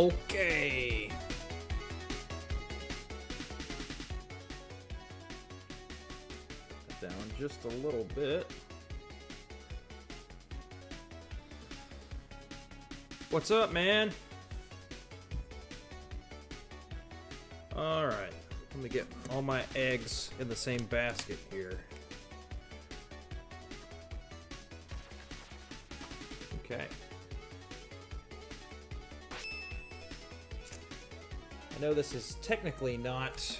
Okay. Down just a little bit. What's up, man? Alright. Let me get all my eggs in the same basket here. Okay. I know this is technically not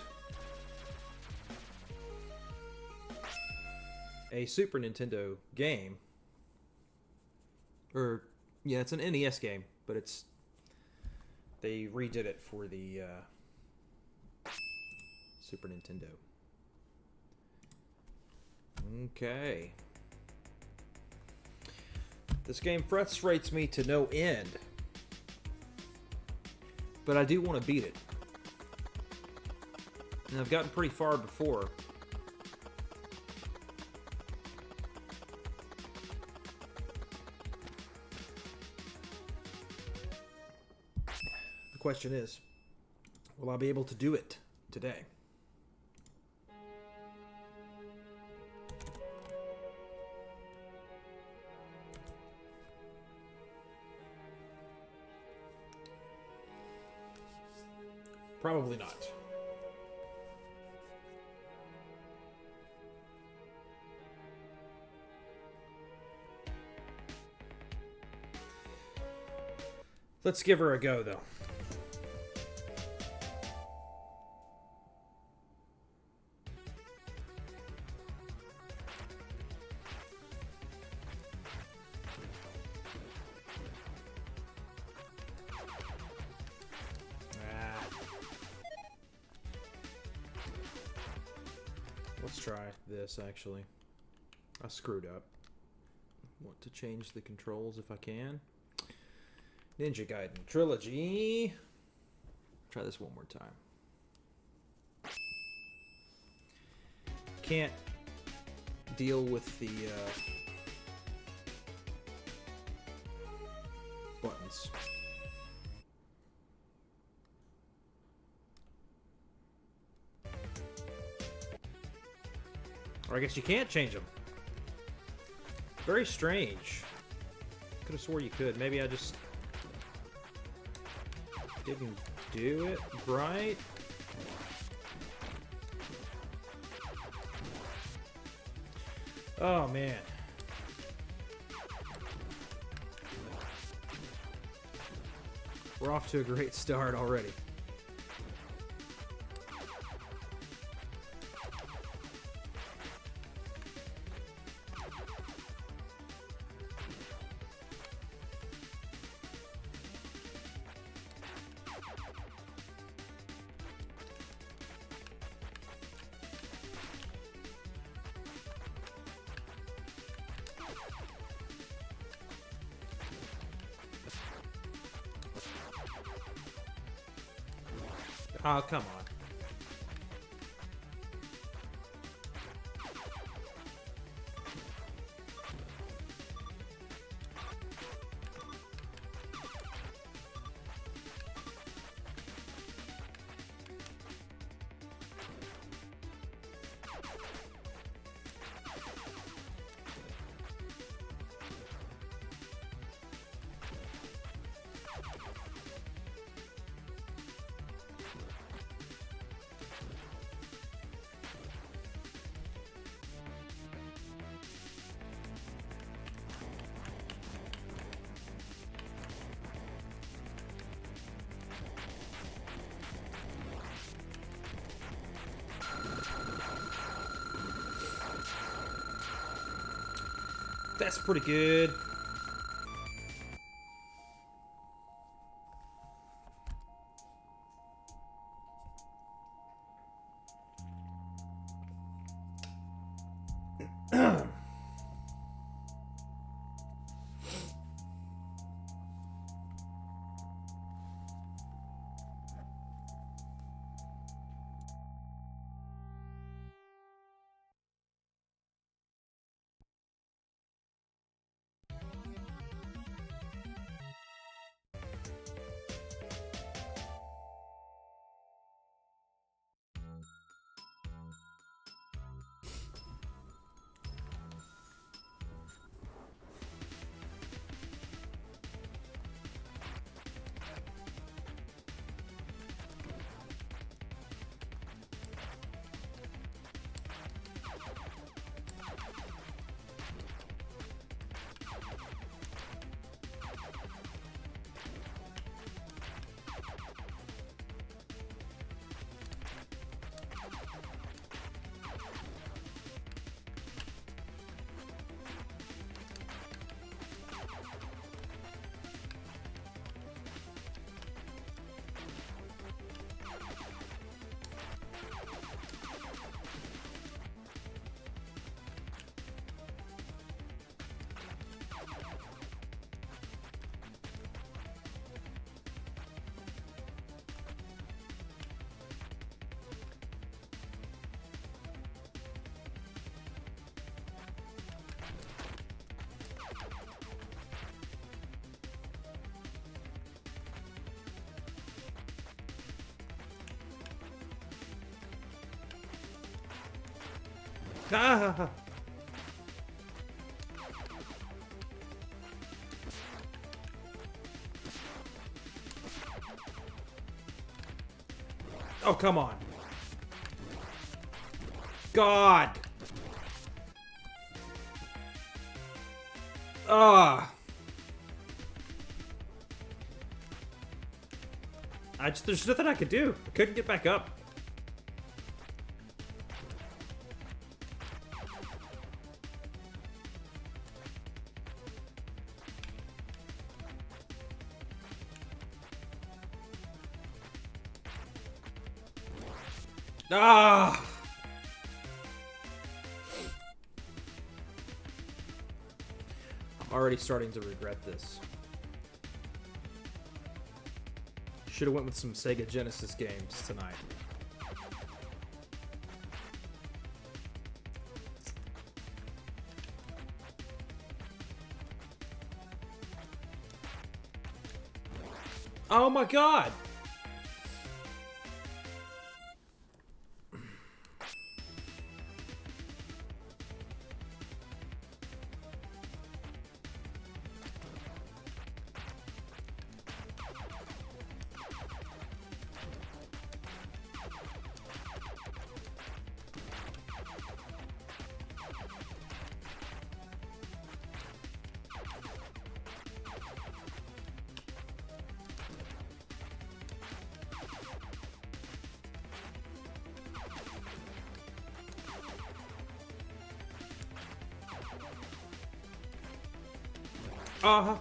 a Super Nintendo game. Or, yeah, it's an NES game, but they redid it for the Super Nintendo. Okay. This game frustrates me to no end. But I do want to beat it. And I've gotten pretty far before. The question is, will I be able to do it today? Probably not. Let's give her a go, though. Let's try this, actually. I screwed up. Want to change the controls if I can. Ninja Gaiden Trilogy. Try this one more time. Can't deal with the buttons. Or I guess you can't change them. Very strange. Could have swore you could. Maybe I just didn't do it right. Oh, man. We're off to a great start already. Oh, come on. That's pretty good. Ah! Oh, come on. God! Ah! There's nothing I could do. I couldn't get back up. Ah! I'm already starting to regret this. Should have went with some Sega Genesis games tonight. Oh my god! Uh-huh.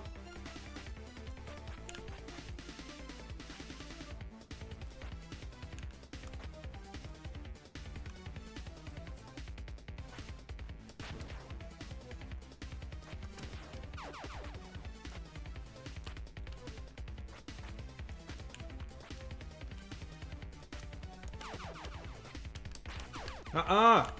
Uh-uh.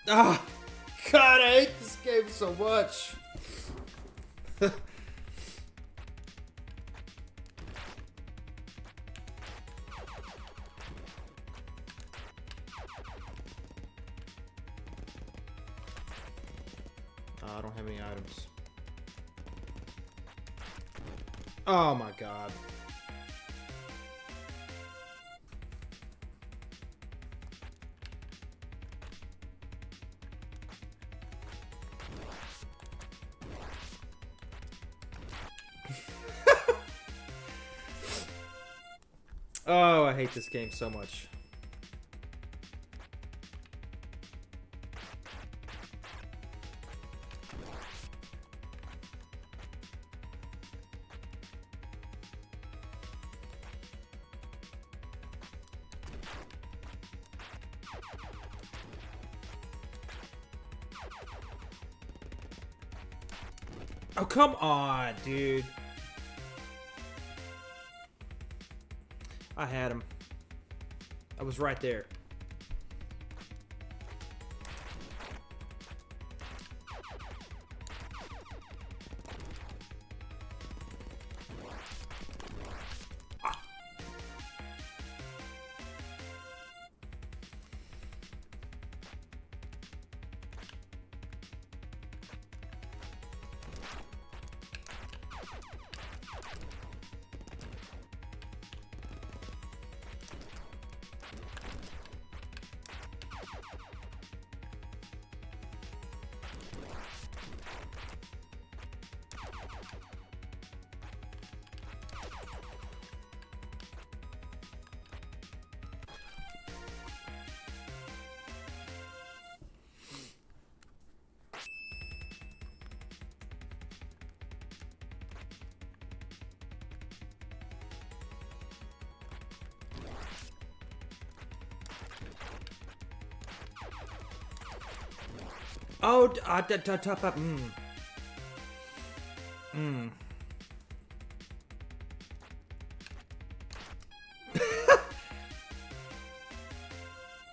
Ah, God, I hate this game so much. I don't have any items. Oh my God. Oh, I hate this game so much. Oh, come on, dude. I had him. I was right there. Oh, top up.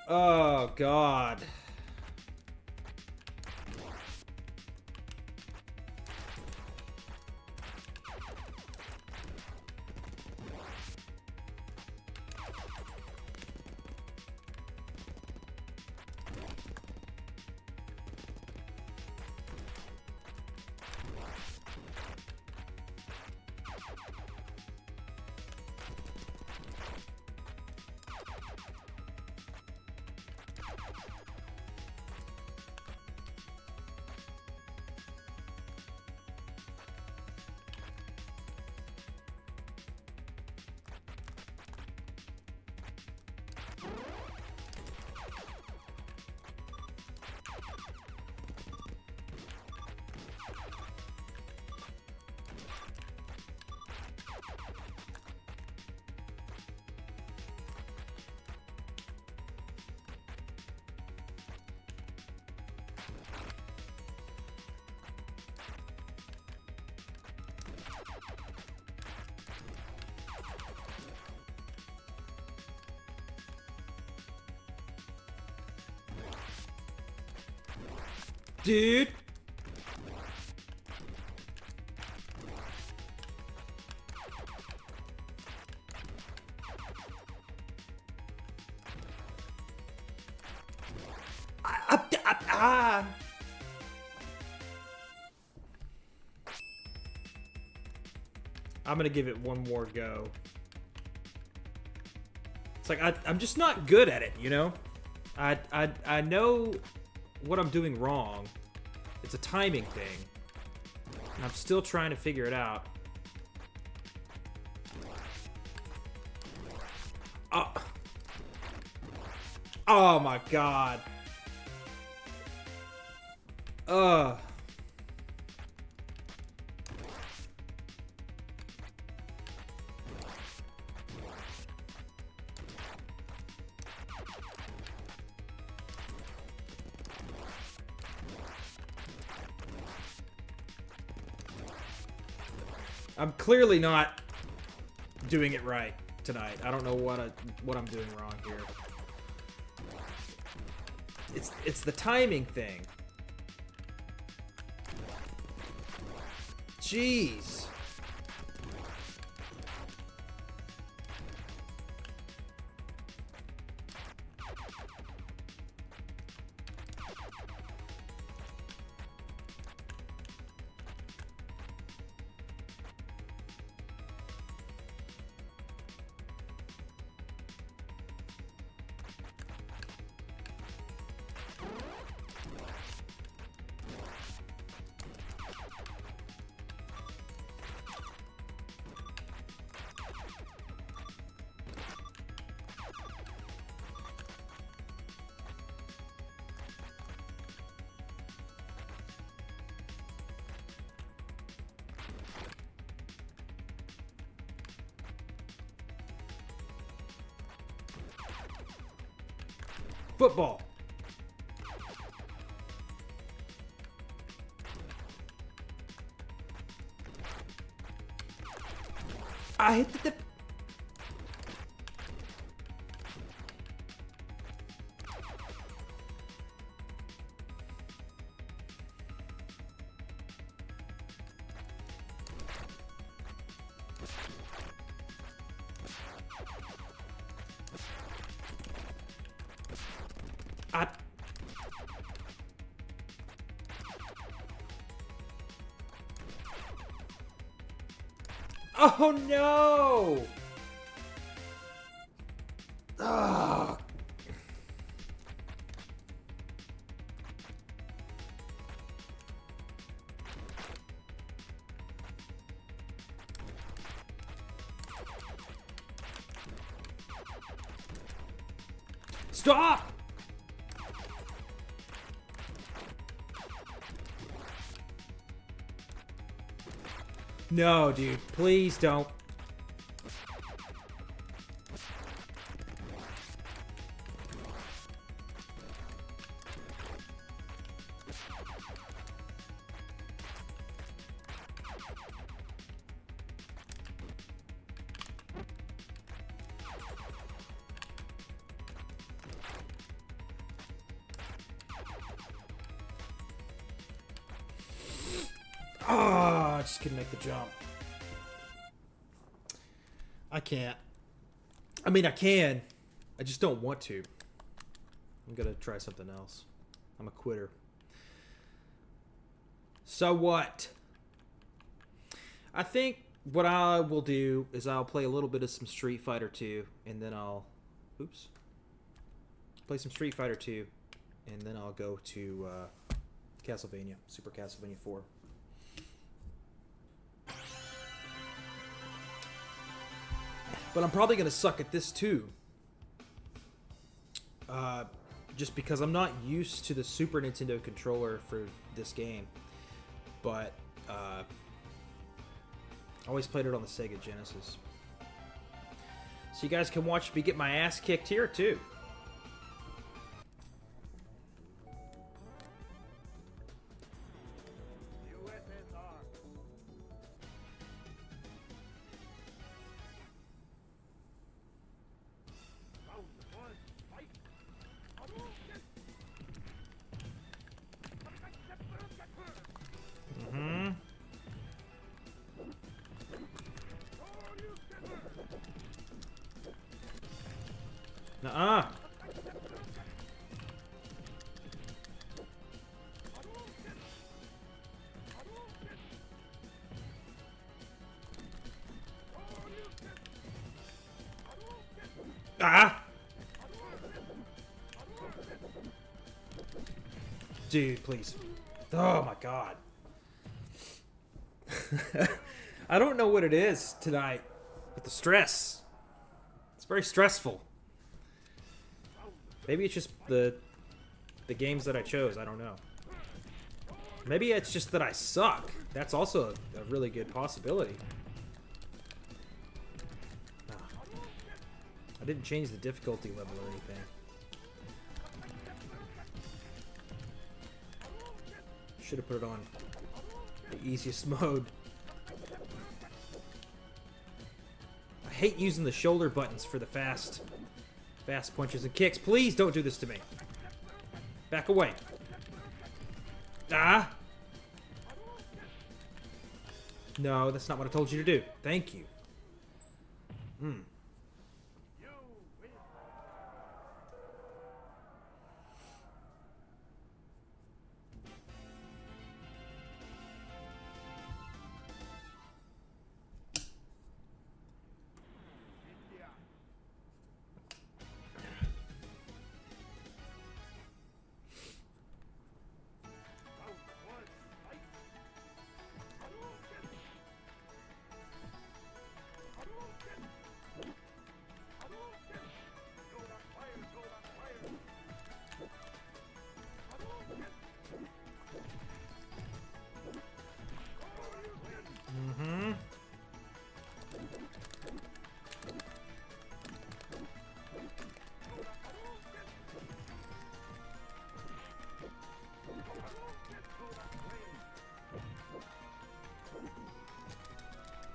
Oh, God. Dude. Ah. I'm gonna give it one more go. It's like I'm just not good at it, you know? I know what I'm doing wrong. It's a timing thing. And I'm still trying to figure it out. Oh, oh my God. Ugh. I'm clearly not doing it right tonight. I don't know what I'm doing wrong here. It's the timing thing. Jeez. Football. I hit the... Oh no! Oh. Stop! No, dude. Please don't. I just couldn't make the jump. I can't. I mean, I can. I just don't want to. I'm gonna try something else. I'm a quitter. So what? I think what I will do is I'll play a little bit of some Street Fighter 2, and then I'll... Oops. Play some Street Fighter 2, and then I'll go to Castlevania, Super Castlevania 4. But I'm probably going to suck at this too. Just because I'm not used to the Super Nintendo controller for this game. But I always played it on the Sega Genesis. So you guys can watch me get my ass kicked here too. Nuh-uh. Ah! Dude, please. Oh my god. I don't know what it is tonight with the stress. It's very stressful. Maybe it's just the games that I chose. I don't know. Maybe it's just that I suck. That's also a really good possibility. Oh. I didn't change the difficulty level or anything. Should have put it on the easiest mode. I hate using the shoulder buttons for the fast punches and kicks. Please don't do this to me. Back away. Ah! No, that's not what I told you to do. Thank you.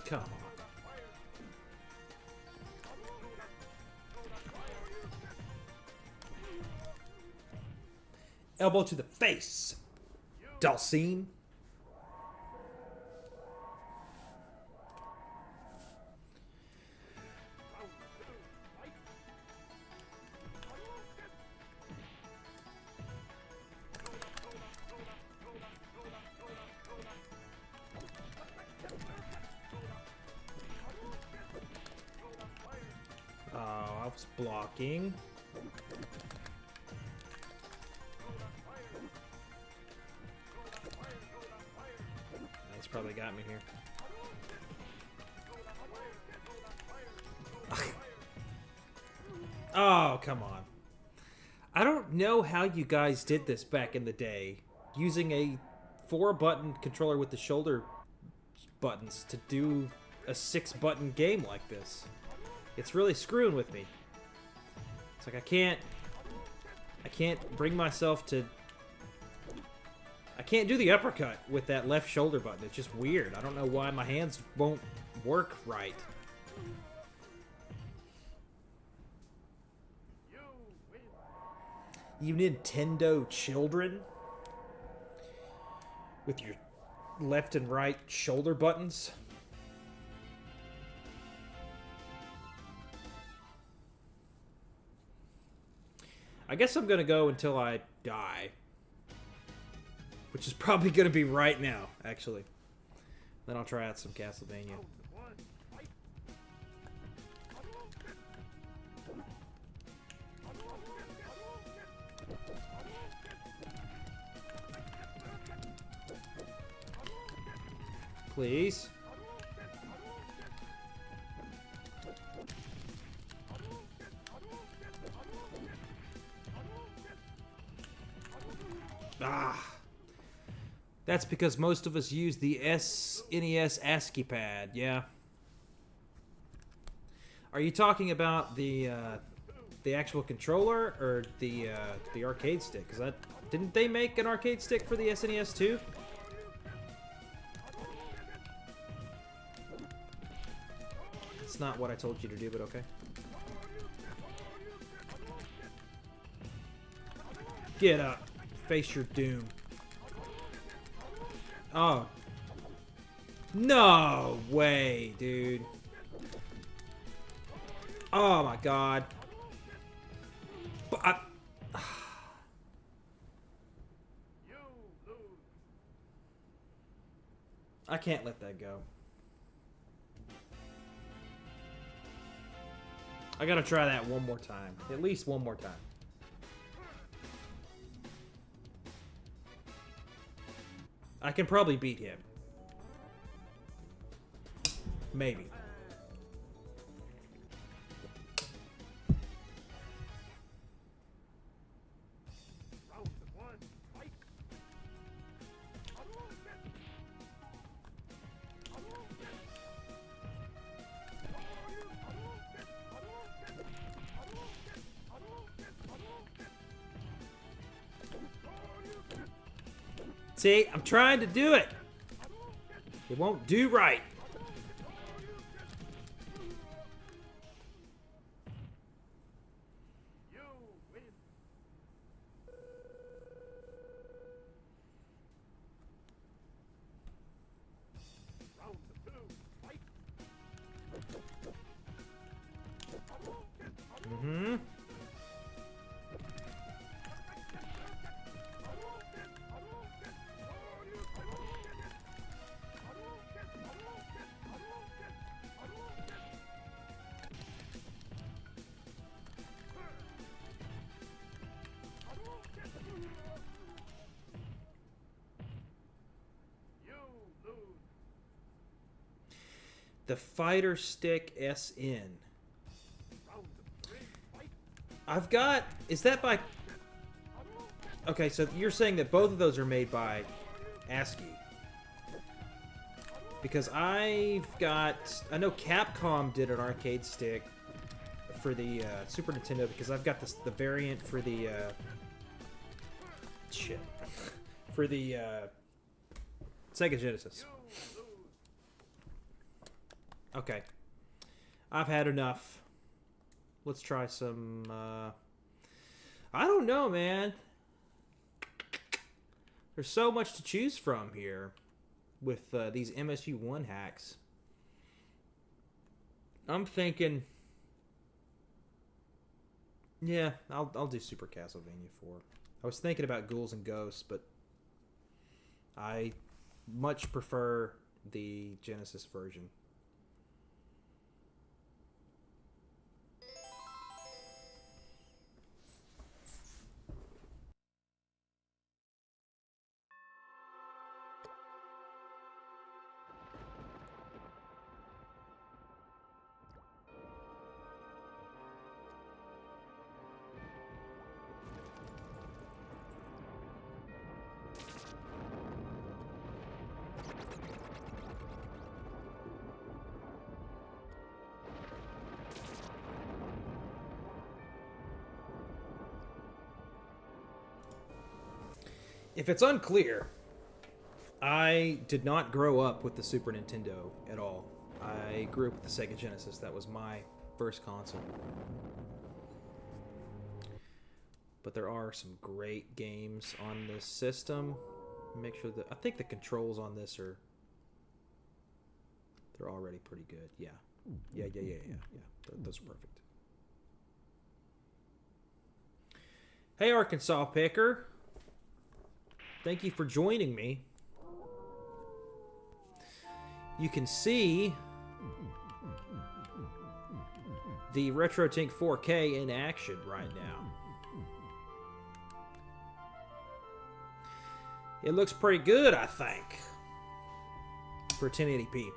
Come on. Elbow to the face. Dalcine. I was blocking. That's probably got me here. Oh, come on. I don't know how you guys did this back in the day, using a 4-button controller with the shoulder buttons to do a 6-button game like this. It's really screwing with me. It's like I can't bring myself to... I can't do the uppercut with that left shoulder button. It's just weird. I don't know why my hands won't work right. You Nintendo children with your left and right shoulder buttons. I guess I'm going to go until I die. Which is probably going to be right now, actually. Then I'll try out some Castlevania. Please. Ah. That's because most of us use the SNES ASCII pad, yeah. Are you talking about the actual controller or the arcade stick? Because didn't they make an arcade stick for the SNES too? It's not what I told you to do, but okay. Get up. Face your doom. Oh. No way, dude. Oh my god. But I can't let that go. I gotta try that one more time. At least one more time. I can probably beat him. Maybe. See, I'm trying to do it. It won't do right. Mm-hmm. The Fighter Stick SN. I've got... Is that by... Okay, so you're saying that both of those are made by ASCII. Because I've got... I know Capcom did an arcade stick for the Super Nintendo, because I've got the variant for the... shit. For the Sega Genesis. Okay. I've had enough. Let's try some, I don't know, man. There's so much to choose from here with these MSU1 hacks. I'm thinking... Yeah, I'll do Super Castlevania 4. I was thinking about Ghouls and Ghosts, but I much prefer the Genesis version. If it's unclear, I did not grow up with the Super Nintendo at all. I grew up with the Sega Genesis. That was my first console. But there are some great games on this system. Make sure that I think the controls on this are they're already pretty good. Yeah. Yeah. Those are perfect. Hey, Arkansas Picker. Thank you for joining me. You can see the RetroTink 4K in action right now. It looks pretty good, I think, for 1080p.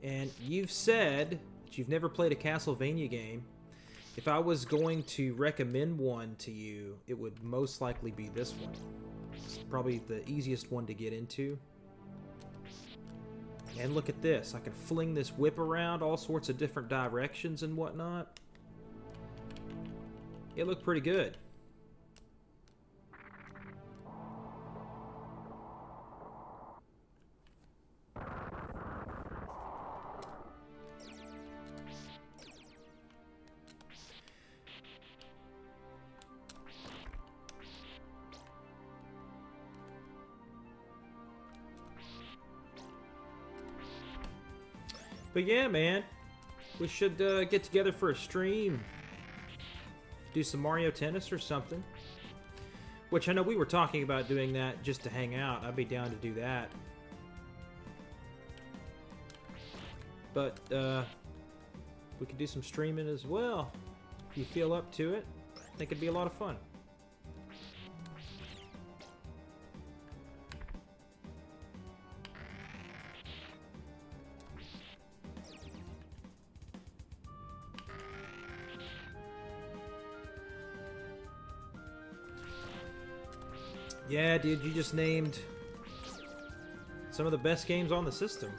And you've said that you've never played a Castlevania game. If I was going to recommend one to you, it would most likely be this one. It's probably the easiest one to get into. And look at this. I can fling this whip around all sorts of different directions and whatnot. It looked pretty good. But yeah, man, we should get together for a stream. Do some Mario Tennis or something. Which I know we were talking about doing that just to hang out. I'd be down to do that. But we could do some streaming as well. If you feel up to it, I think it'd be a lot of fun. Yeah, dude, you just named some of the best games on the system.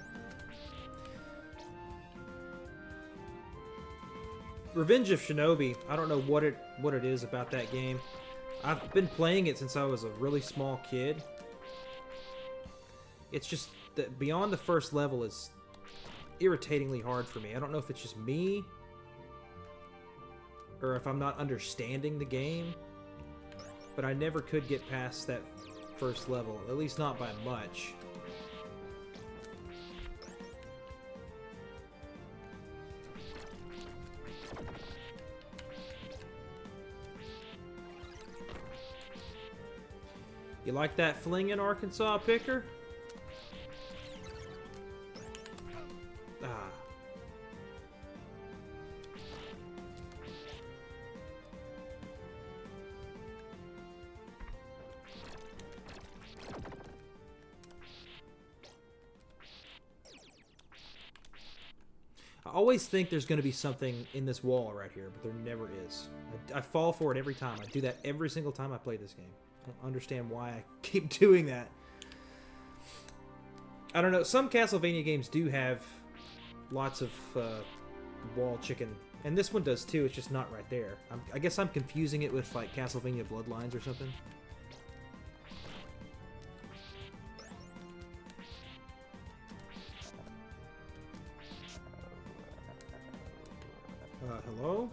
Revenge of Shinobi, I don't know what it is about that game. I've been playing it since I was a really small kid. It's just that beyond the first level is irritatingly hard for me. I don't know if it's just me or if I'm not understanding the game. But I never could get past that first level, at least not by much. You like that flinging, Arkansas Picker? Ah. I always think there's going to be something in this wall right here, but there never is. I fall for it every time. I do that every single time I play this game. I don't understand why I keep doing that. I don't know. Some Castlevania games do have lots of wall chicken, and this one does too. It's just not right there. I guess I'm confusing it with like Castlevania Bloodlines or something. Hello?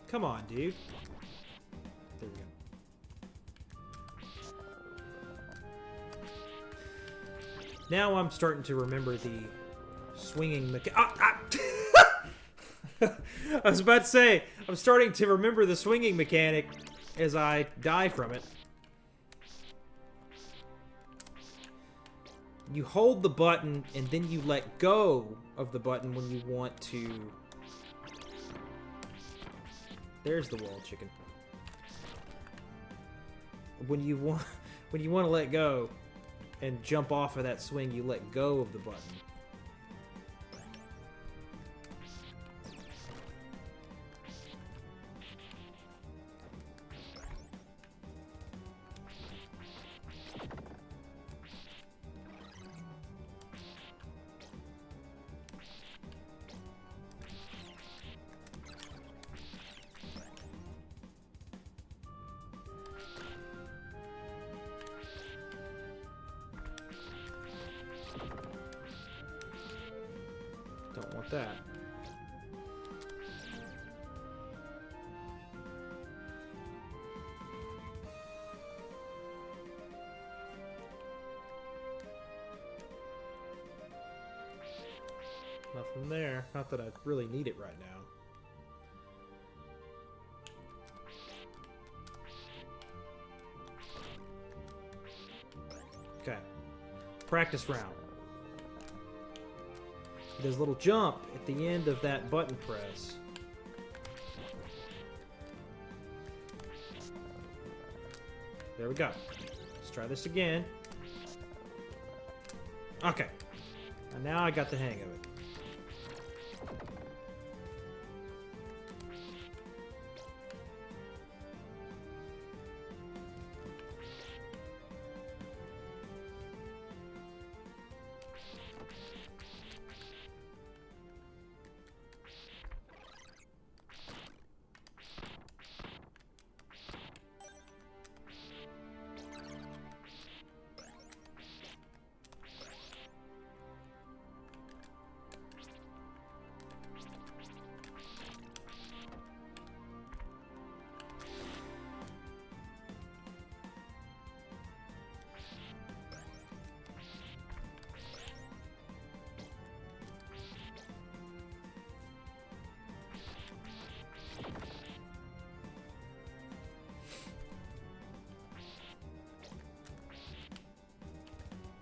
Come on, dude. There we go. Now I'm starting to remember the swinging I was about to say, I'm starting to remember the swinging mechanic as I die from it. You hold the button and then you let go of the button when you want to... There's the wall chicken. When you want to let go and jump off of that swing, you let go of the button. that. Nothing there. Not that I really need it right now. Okay. Practice round. He does a little jump at the end of that button press. There we go. Let's try this again. Okay. And now I got the hang of it.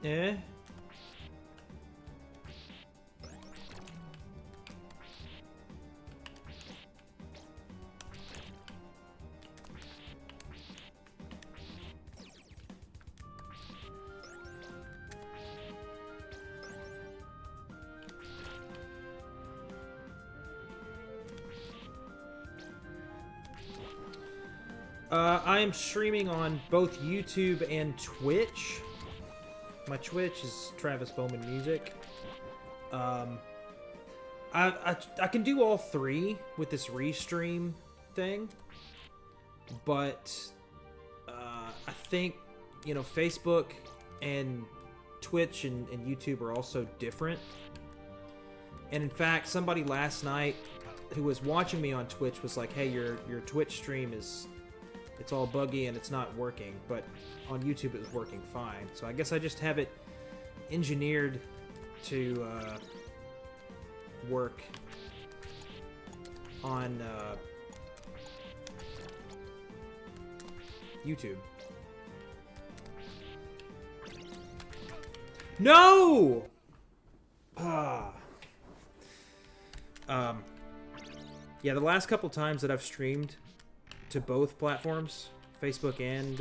Eh? I am streaming on both YouTube and Twitch. My Twitch is Travis Bowman Music. I can do all three with this restream thing, but I think, you know, Facebook and Twitch and YouTube are also different. And in fact, somebody last night who was watching me on Twitch was like, "Hey, your Twitch stream it's all buggy and it's not working," but on YouTube it was working fine. So I guess I just have it engineered to work on YouTube. No! Yeah, the last couple times that I've streamed to both platforms, Facebook and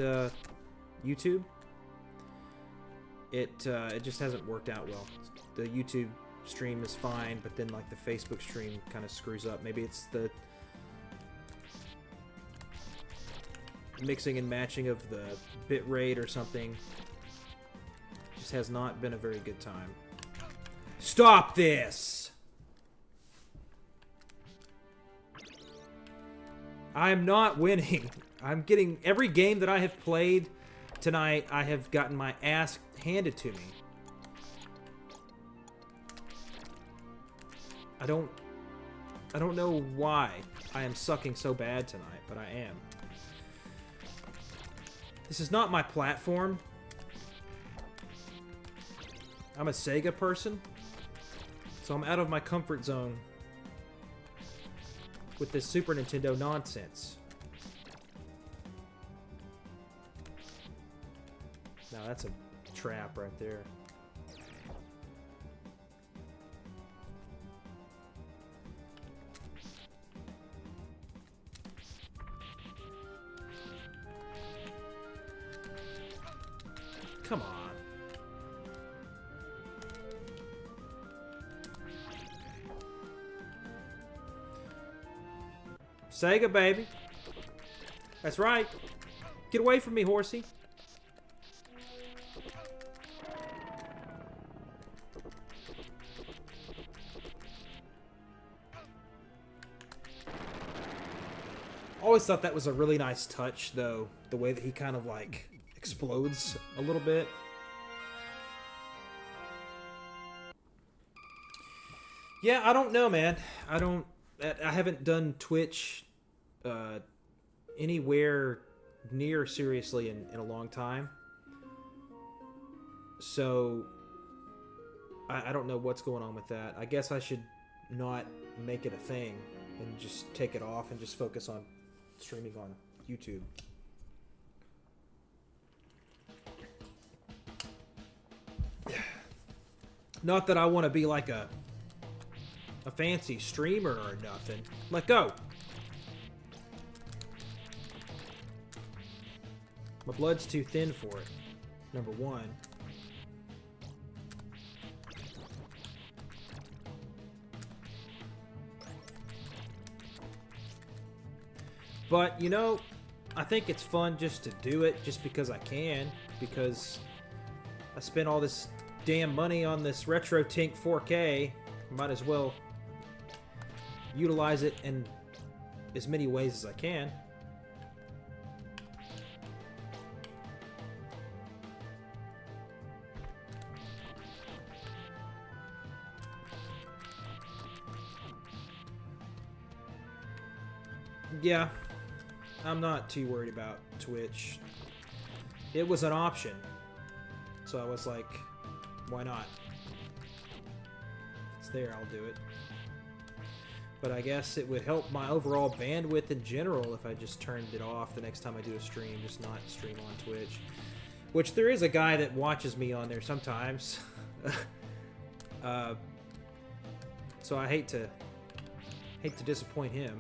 YouTube, it just hasn't worked out well. The YouTube stream is fine, but then like the Facebook stream kind of screws up. Maybe it's the mixing and matching of the bit rate or something. Just has not been a very good time. Stop this! I'm not winning. I'm getting every game that I have played tonight, I have gotten my ass handed to me. I don't know why I am sucking so bad tonight, but I am. This is not my platform. I'm a Sega person, so I'm out of my comfort zone with this Super Nintendo nonsense. Now that's a trap right there. Come on. Sega, baby. That's right. Get away from me, horsey. Always thought that was a really nice touch, though. The way that he kind of, like, explodes a little bit. Yeah, I don't know, man. I don't. I haven't done Twitch anywhere near seriously in a long time. So I don't know what's going on with that. I guess I should not make it a thing and just take it off and just focus on streaming on YouTube. Not that I want to be like a fancy streamer or nothing. Let go. My blood's too thin for it. Number one. But, you know, I think it's fun just to do it just because I can. Because I spent all this damn money on this Retro Tink 4K. Might as well utilize it in as many ways as I can. Yeah, I'm not too worried about Twitch. It was an option, so I was like, why not? If it's there, I'll do it. But I guess it would help my overall bandwidth in general if I just turned it off the next time I do a stream, just not stream on Twitch. Which there is a guy that watches me on there sometimes. So I hate to disappoint him.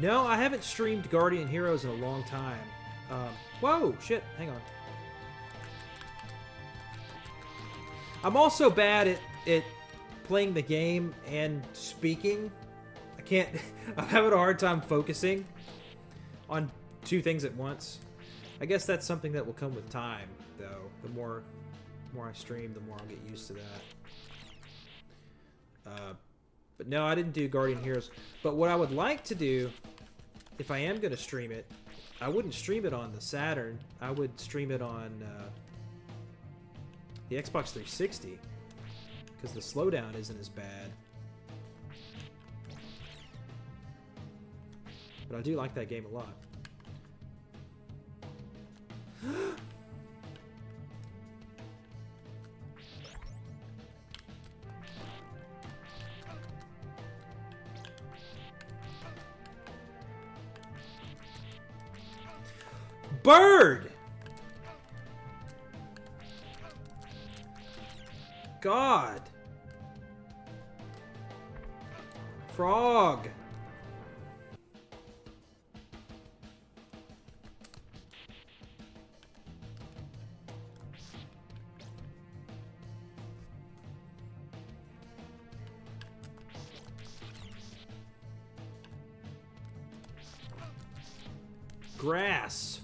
No, I haven't streamed Guardian Heroes in a long time. Whoa, shit, hang on. I'm also bad at playing the game and speaking. I can't... I'm having a hard time focusing on two things at once. I guess that's something that will come with time, though. The more I stream, the more I'll get used to that. But no, I didn't do Guardian Heroes. But what I would like to do, if I am going to stream it, I wouldn't stream it on the Saturn. I would stream it on the Xbox 360. Because the slowdown isn't as bad. But I do like that game a lot. Bird! God. Frog. Grass.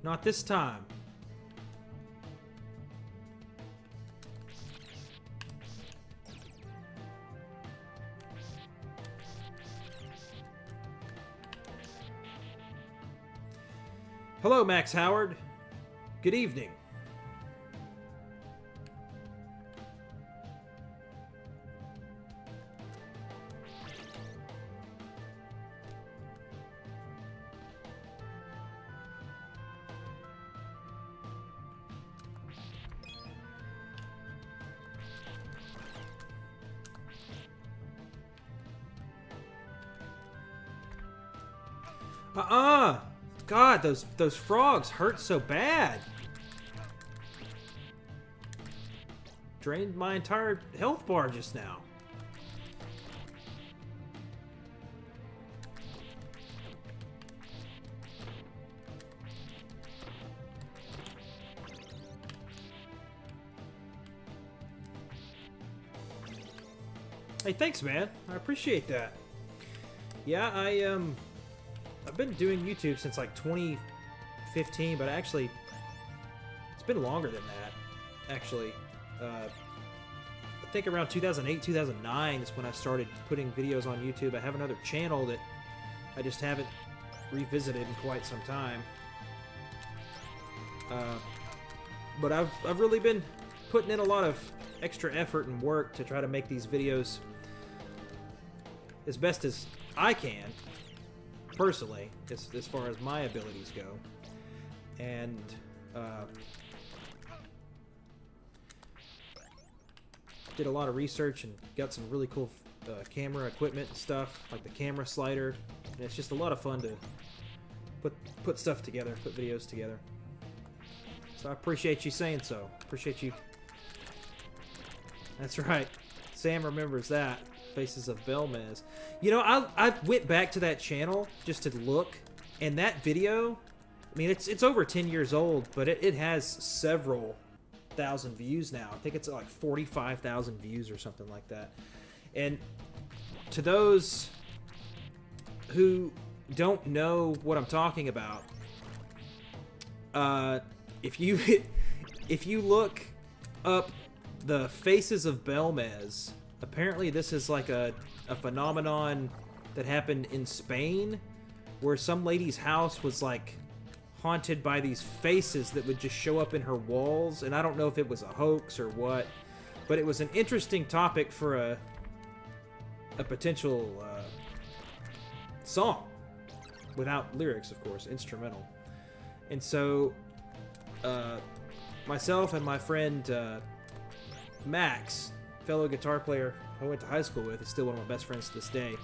Not this time. Hello, Max Howard. Good evening. God, those frogs hurt so bad. Drained my entire health bar just now. Hey, thanks, man. I appreciate that. Yeah, I've been doing YouTube since like 2015, but actually, it's been longer than that, actually. I think around 2008, 2009 is when I started putting videos on YouTube. I have another channel that I just haven't revisited in quite some time. But I've really been putting in a lot of extra effort and work to try to make these videos as best as I can, personally, as far as my abilities go. And did a lot of research and got some really cool camera equipment and stuff, like the camera slider, and it's just a lot of fun to put stuff together, put videos together. So I appreciate you saying so. Appreciate you. That's right. Sam remembers that. Faces of Belmez. You know, I went back to that channel just to look, and that video, I mean, it's over 10 years old, but it has several thousand views now. I think it's like 45,000 views or something like that. And to those who don't know what I'm talking about, if you look up the Faces of Belmez, apparently this is like a phenomenon that happened in Spain, where some lady's house was like haunted by these faces that would just show up in her walls, and I don't know if it was a hoax or what, but it was an interesting topic for a potential song, without lyrics, of course, instrumental. And so myself and my friend Max, fellow guitar player I went to high school with, is still one of my best friends to this day,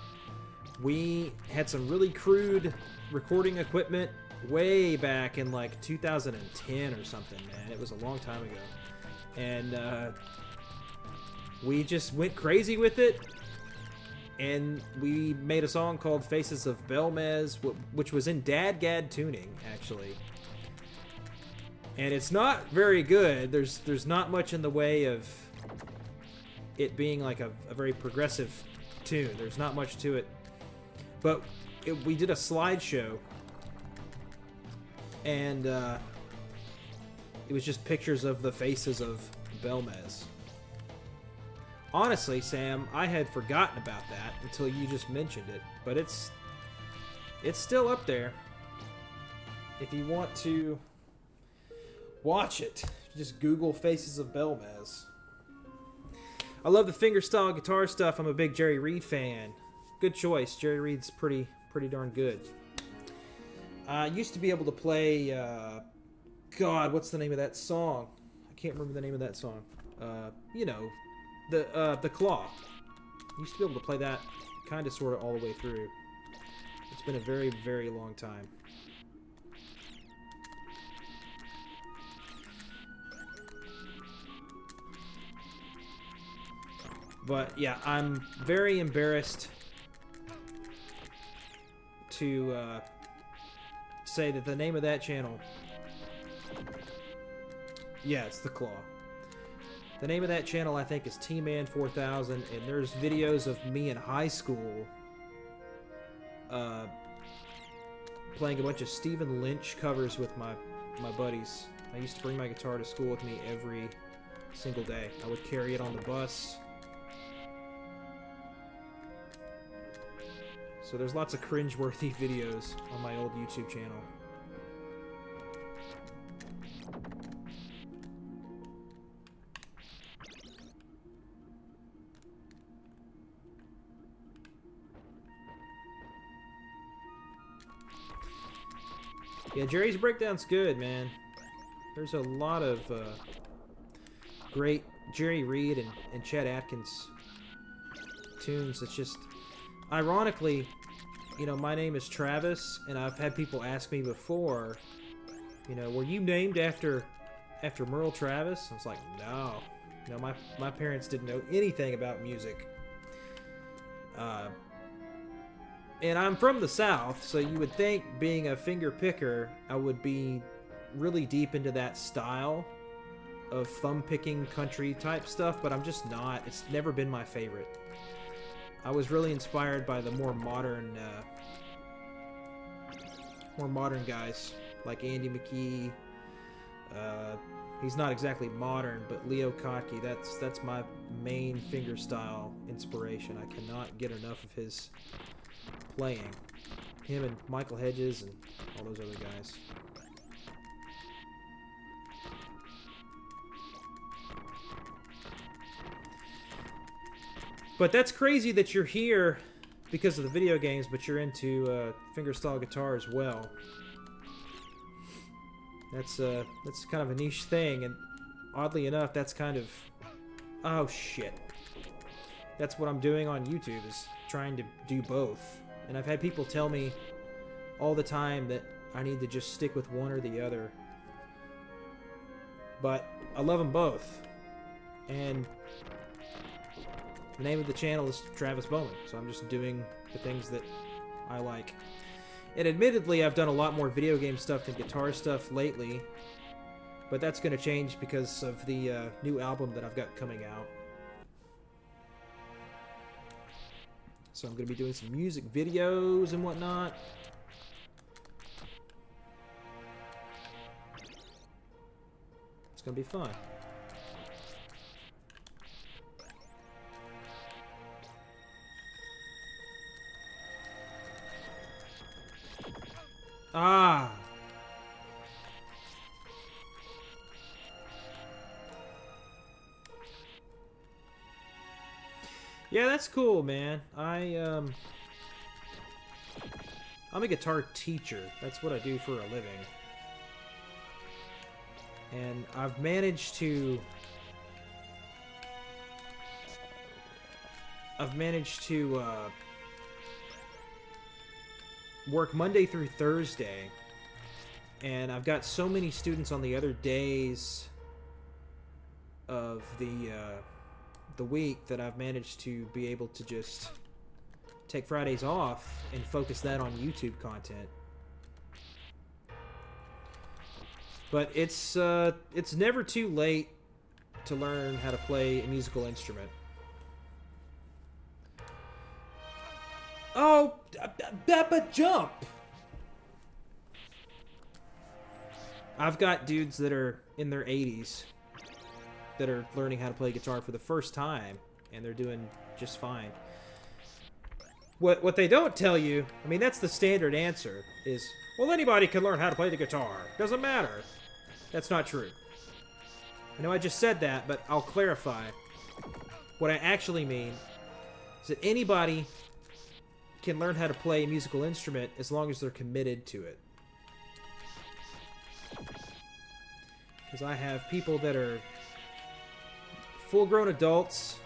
we had some really crude recording equipment way back in like 2010 or something, man. It was a long time ago. And we just went crazy with it, and we made a song called Faces of Belmez, which was in Dadgad tuning, actually. And it's not very good. There's not much in the way of it being like a very progressive tune. There's not much to it. But we did a slideshow, and it was just pictures of the faces of Belmez. Honestly, Sam, I had forgotten about that until you just mentioned it, but it's still up there. If you want to watch it, just Google Faces of Belmez. I love the fingerstyle guitar stuff. I'm a big Jerry Reed fan. Good choice. Jerry Reed's pretty darn good. I used to be able to play, God, what's the name of that song? I can't remember the name of that song. You know, the Claw. Used to be able to play that kind of, sort of, all the way through. It's been a very, very long time. But yeah, I'm very embarrassed to say that the name of that channel, yeah, it's The Claw. The name of that channel, I think, is T-Man 4000, and there's videos of me in high school playing a bunch of Stephen Lynch covers with my buddies. I used to bring my guitar to school with me every single day. I would carry it on the bus. So there's lots of cringe-worthy videos on my old YouTube channel. Yeah, Jerry's breakdown's good, man. There's a lot of great Jerry Reed and Chet Atkins tunes. It's just, ironically, you know, my name is Travis, and I've had people ask me before, you know, were you named after Merle Travis? I was like, no. You know, my parents didn't know anything about music. And I'm from the South, so you would think, being a finger picker, I would be really deep into that style of thumb-picking country type stuff, but I'm just not. It's never been my favorite. I was really inspired by the more modern guys like Andy McKee, He's not exactly modern, but Leo Kottke, that's my main fingerstyle inspiration. I cannot get enough of his playing. Him and Michael Hedges and all those other guys. But that's crazy that you're here because of the video games, but you're into fingerstyle guitar as well. That's kind of a niche thing, and oddly enough, that's kind of... Oh, shit. That's what I'm doing on YouTube, is trying to do both. And I've had people tell me all the time that I need to just stick with one or the other. But I love them both. And the name of the channel is Travis Bowman, so I'm just doing the things that I like. And admittedly, I've done a lot more video game stuff than guitar stuff lately, but that's going to change because of the new album that I've got coming out. So I'm going to be doing some music videos and whatnot. It's going to be fun. Ah! Yeah, that's cool, man. I'm a guitar teacher. That's what I do for a living. And I've managed to work Monday through Thursday, and I've got so many students on the other days of the week that I've managed to be able to just take Fridays off and focus that on YouTube content. But it's never too late to learn how to play a musical instrument. Oh, jump! I've got dudes that are in their 80s that are learning how to play guitar for the first time, and they're doing just fine. What they don't tell you, I mean, that's the standard answer, is, well, anybody can learn how to play the guitar. Doesn't matter. That's not true. I know I just said that, but I'll clarify. What I actually mean is that anybody can learn how to play a musical instrument as long as they're committed to it. Because I have people that are full-grown adults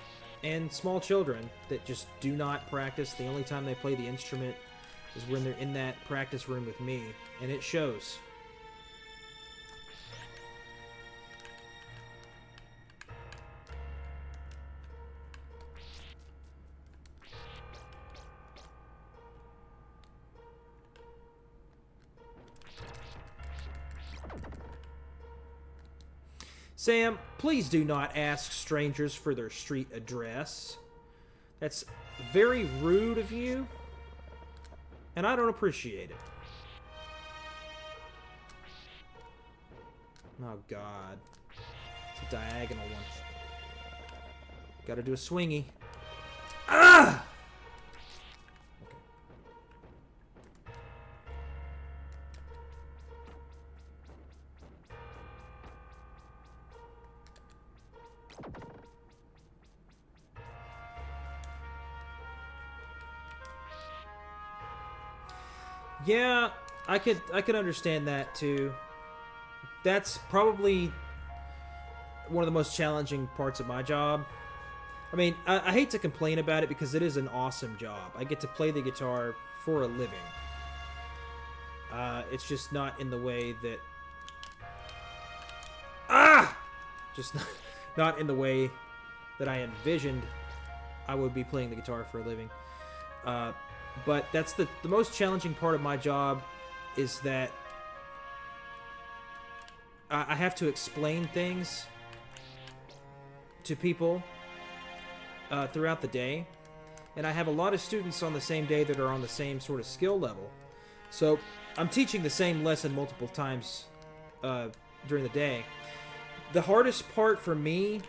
and small children that just do not practice. The only time they play the instrument is when they're in that practice room with me, and it shows. Sam, please do not ask strangers for their street address. That's very rude of you, and I don't appreciate it. Oh, God. It's a diagonal one. Gotta do a swingy. Ah! Yeah, I could understand that too. That's probably one of the most challenging parts of my job. I mean, I hate to complain about it because it is an awesome job. I get to play the guitar for a living. It's just not in the way that... Ah! Just not in the way that I envisioned I would be playing the guitar for a living. But that's the most challenging part of my job, is that I have to explain things to people throughout the day. And I have a lot of students on the same day that are on the same sort of skill level. So I'm teaching the same lesson multiple times during the day. The hardest part for me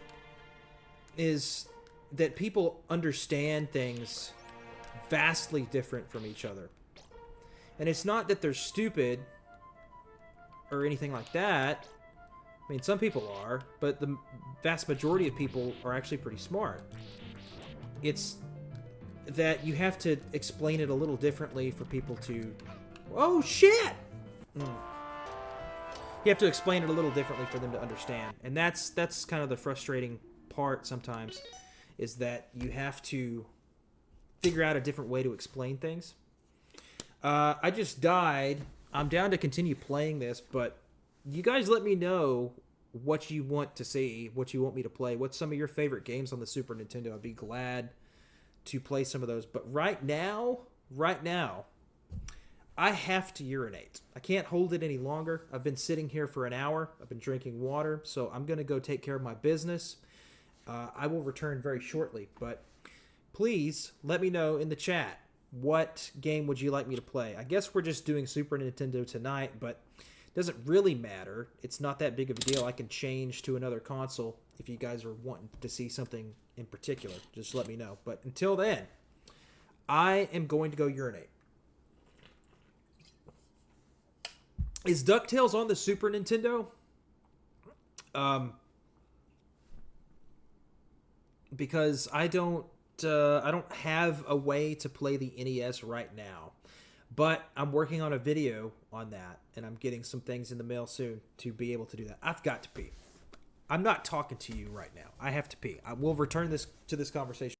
is that people understand things vastly different from each other. And it's not that they're stupid or anything like that. I mean, some people are, but the vast majority of people are actually pretty smart. It's that you have to explain it a little differently for people to... Oh, shit! You have to explain it a little differently for them to understand. And that's kind of the frustrating part sometimes, is that you have to figure out a different way to explain things. I just died. I'm down to continue playing this, but you guys let me know what you want to see, what you want me to play, what's some of your favorite games on the Super Nintendo. I'd be glad to play some of those. But right now, I have to urinate. I can't hold it any longer. I've been sitting here for an hour. I've been drinking water, so I'm going to go take care of my business. I will return very shortly, but please let me know in the chat, what game would you like me to play? I guess we're just doing Super Nintendo tonight, but it doesn't really matter. It's not that big of a deal. I can change to another console if you guys are wanting to see something in particular. Just let me know. But until then, I am going to go urinate. Is DuckTales on the Super Nintendo? Because I don't have a way to play the NES right now, but I'm working on a video on that, and I'm getting some things in the mail soon to be able to do that. I've got to pee. I'm not talking to you right now. I have to pee. I will return to this conversation.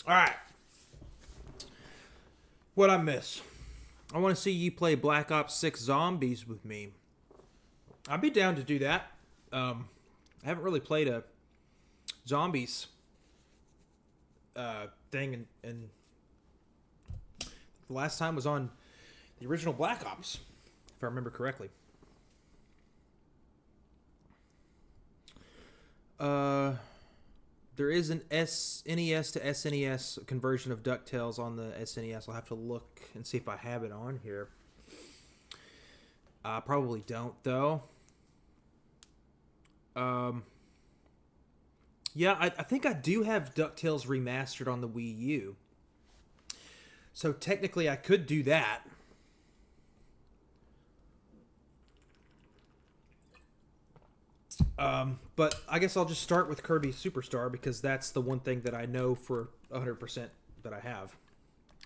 All right. What I miss? I want to see you play Black Ops 6 Zombies with me. I'd be down to do that. I haven't really played a Zombies thing, and the last time was on the original Black Ops, if I remember correctly. There is an SNES to SNES conversion of DuckTales on the SNES. I'll have to look and see if I have it on here. I probably don't, though. Yeah, I think I do have DuckTales remastered on the Wii U. So technically I could do that. But I guess I'll just start with Kirby Superstar, because that's the one thing that I know for 100% that I have.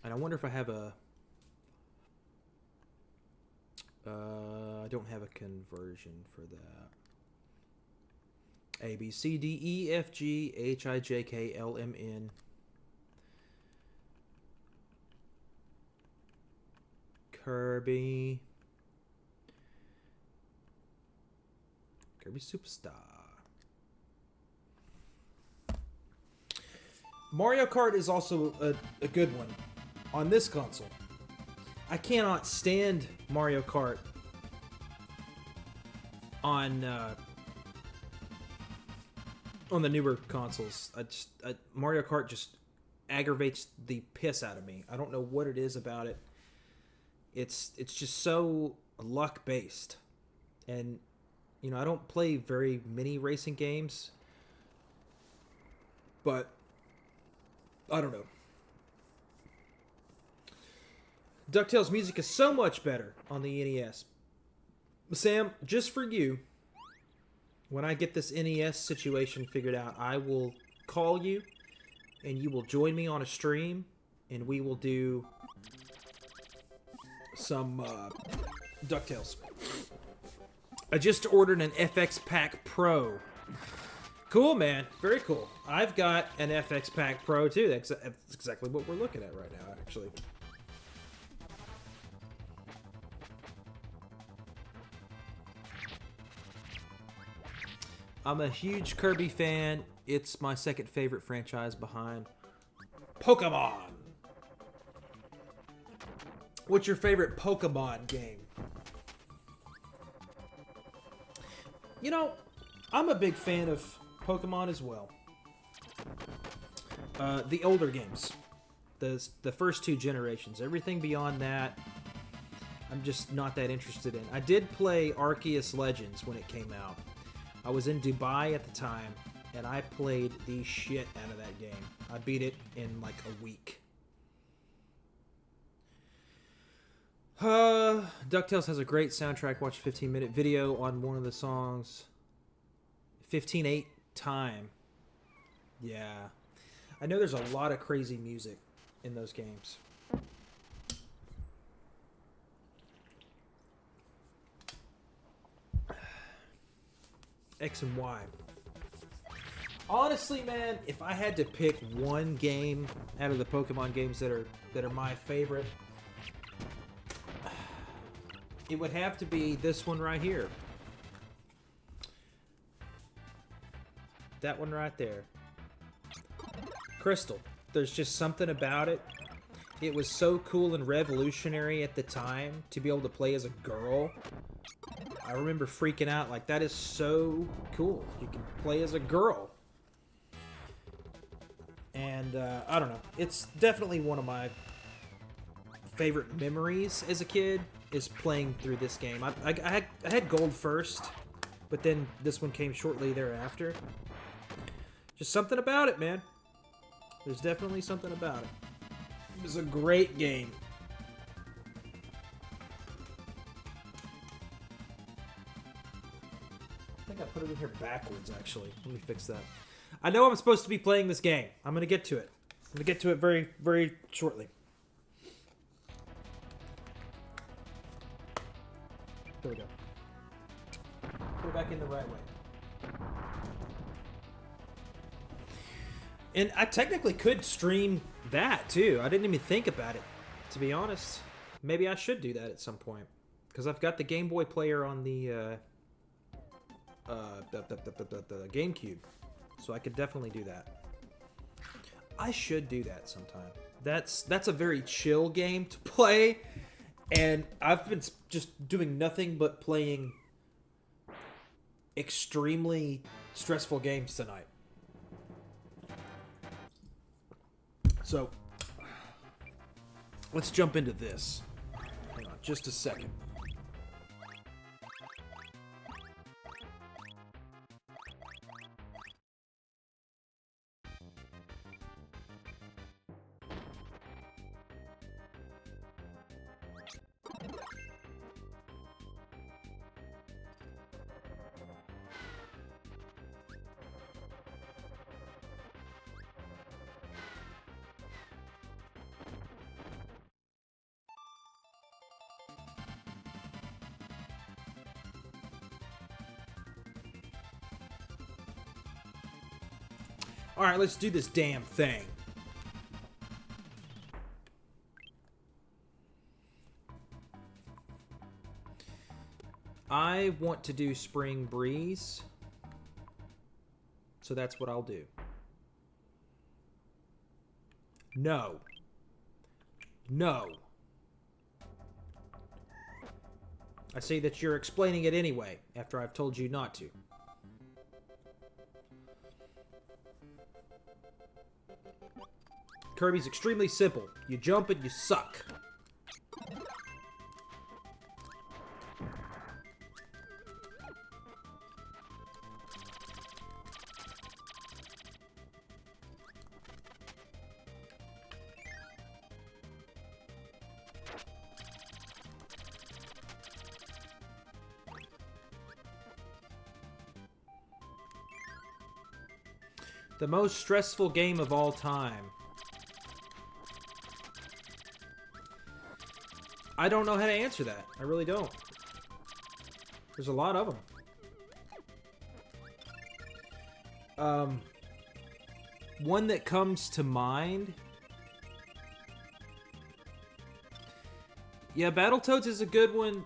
And I wonder if I have a... I don't have a conversion for that. A, B, C, D, E, F, G, H, I, J, K, L, M, N. Kirby. Kirby Superstar. Mario Kart is also a good one on this console. I cannot stand Mario Kart on the newer consoles. Mario Kart just aggravates the piss out of me. I don't know what it is about it. It's just so luck based, and you know, I don't play very many racing games, but I don't know. DuckTales music is so much better on the NES. Sam, just for you, when I get this NES situation figured out, I will call you, and you will join me on a stream, and we will do some DuckTales. I just ordered an FX Pack Pro. Cool, man. Very cool. I've got an FX Pack Pro, too. That's exactly what we're looking at right now, actually. I'm a huge Kirby fan. It's my second favorite franchise behind Pokemon. What's your favorite Pokemon game? You know, I'm a big fan of Pokemon as well. The older games. The first two generations. Everything beyond that, I'm just not that interested in. I did play Arceus Legends when it came out. I was in Dubai at the time, and I played the shit out of that game. I beat it in like a week. DuckTales has a great soundtrack. Watch a 15-minute video on one of the songs. 15:8 time. Yeah. I know there's a lot of crazy music in those games. X and Y. Honestly, man, if I had to pick one game out of the Pokemon games that are my favorite, it would have to be this one right here. That one right there. Crystal. There's just something about it. It was so cool and revolutionary at the time to be able to play as a girl. I remember freaking out like, that is so cool. You can play as a girl. And, I don't know. It's definitely one of my favorite memories as a kid, is playing through this game. I had gold first, but then this one came shortly thereafter. Just something about it, man. There's definitely something about it. It was a great game. I think I put it in here backwards, actually. Let me fix that. I know I'm supposed to be playing this game. I'm going to get to it. I'm going to get to it very, very shortly. There we go. Put it back in the right way. And I technically could stream that, too. I didn't even think about it, to be honest. Maybe I should do that at some point. Because I've got the Game Boy player on the GameCube. So I could definitely do that. I should do that sometime. That's a very chill game to play. And I've been just doing nothing but playing extremely stressful games tonight. So, let's jump into this. Hang on just a second. Alright, let's do this damn thing. I want to do Spring Breeze. So that's what I'll do. No. No. I see that you're explaining it anyway, after I've told you not to. Kirby's extremely simple. You jump and you suck. The most stressful game of all time. I don't know how to answer that. I really don't. There's a lot of them. One that comes to mind. Yeah, Battletoads is a good one.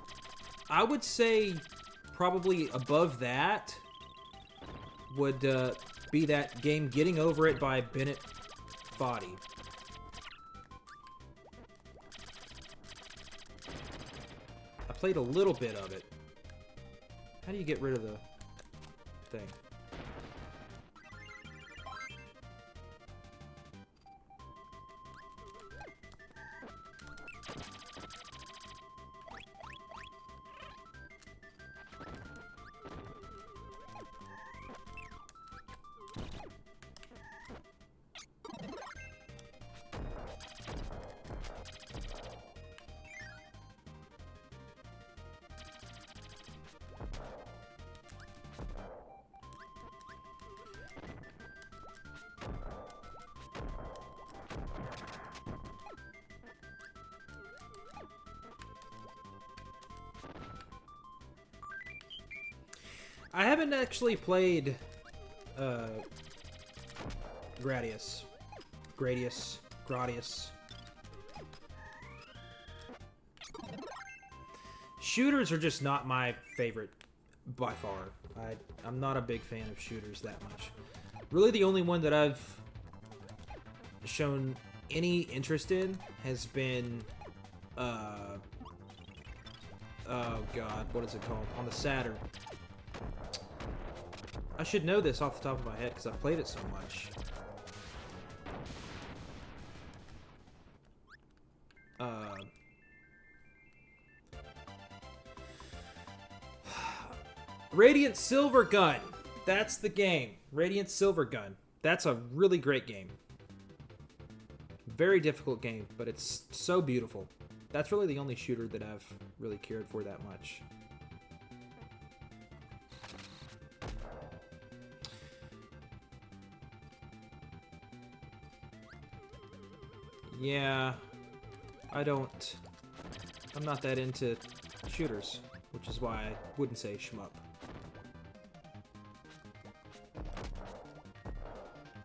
I would say probably above that would be that game Getting Over It by Bennett Foddy. I played a little bit of it. How do you get rid of the thing? I haven't actually played Gradius. Shooters are just not my favorite by far. I'm not a big fan of shooters that much. Really the only one that I've shown any interest in has been oh god, what is it called? On the Saturn. I should know this off the top of my head because I've played it so much. Radiant Silver Gun. That's the game. Radiant Silver Gun. That's a really great game. Very difficult game, but it's so beautiful. That's really the only shooter that I've really cared for that much. Yeah, I'm not that into shooters, which is why I wouldn't say shmup.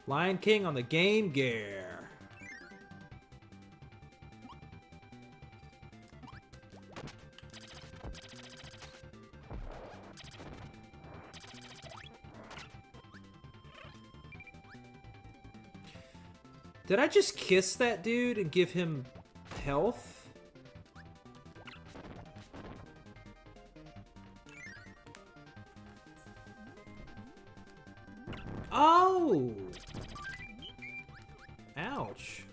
Lion King on the Game Gear. Did I just kiss that dude and give him health? Oh! Ouch.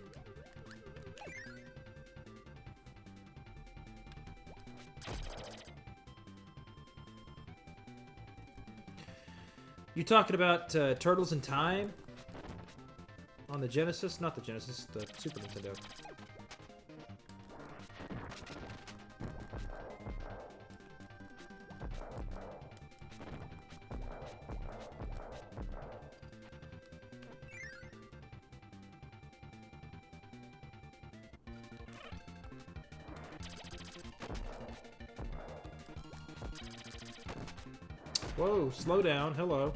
You talking about Turtles in Time? On the Genesis? Not the Genesis, the Super Nintendo. Whoa, slow down. Hello.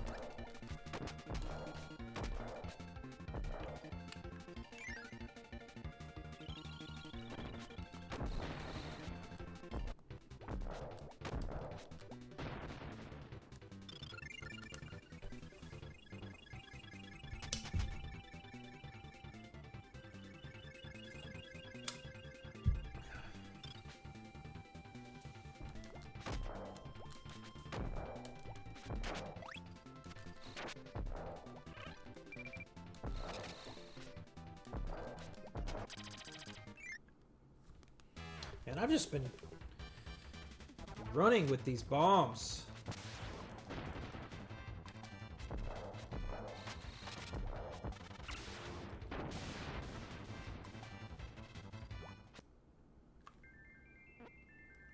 And I've just been running with these bombs.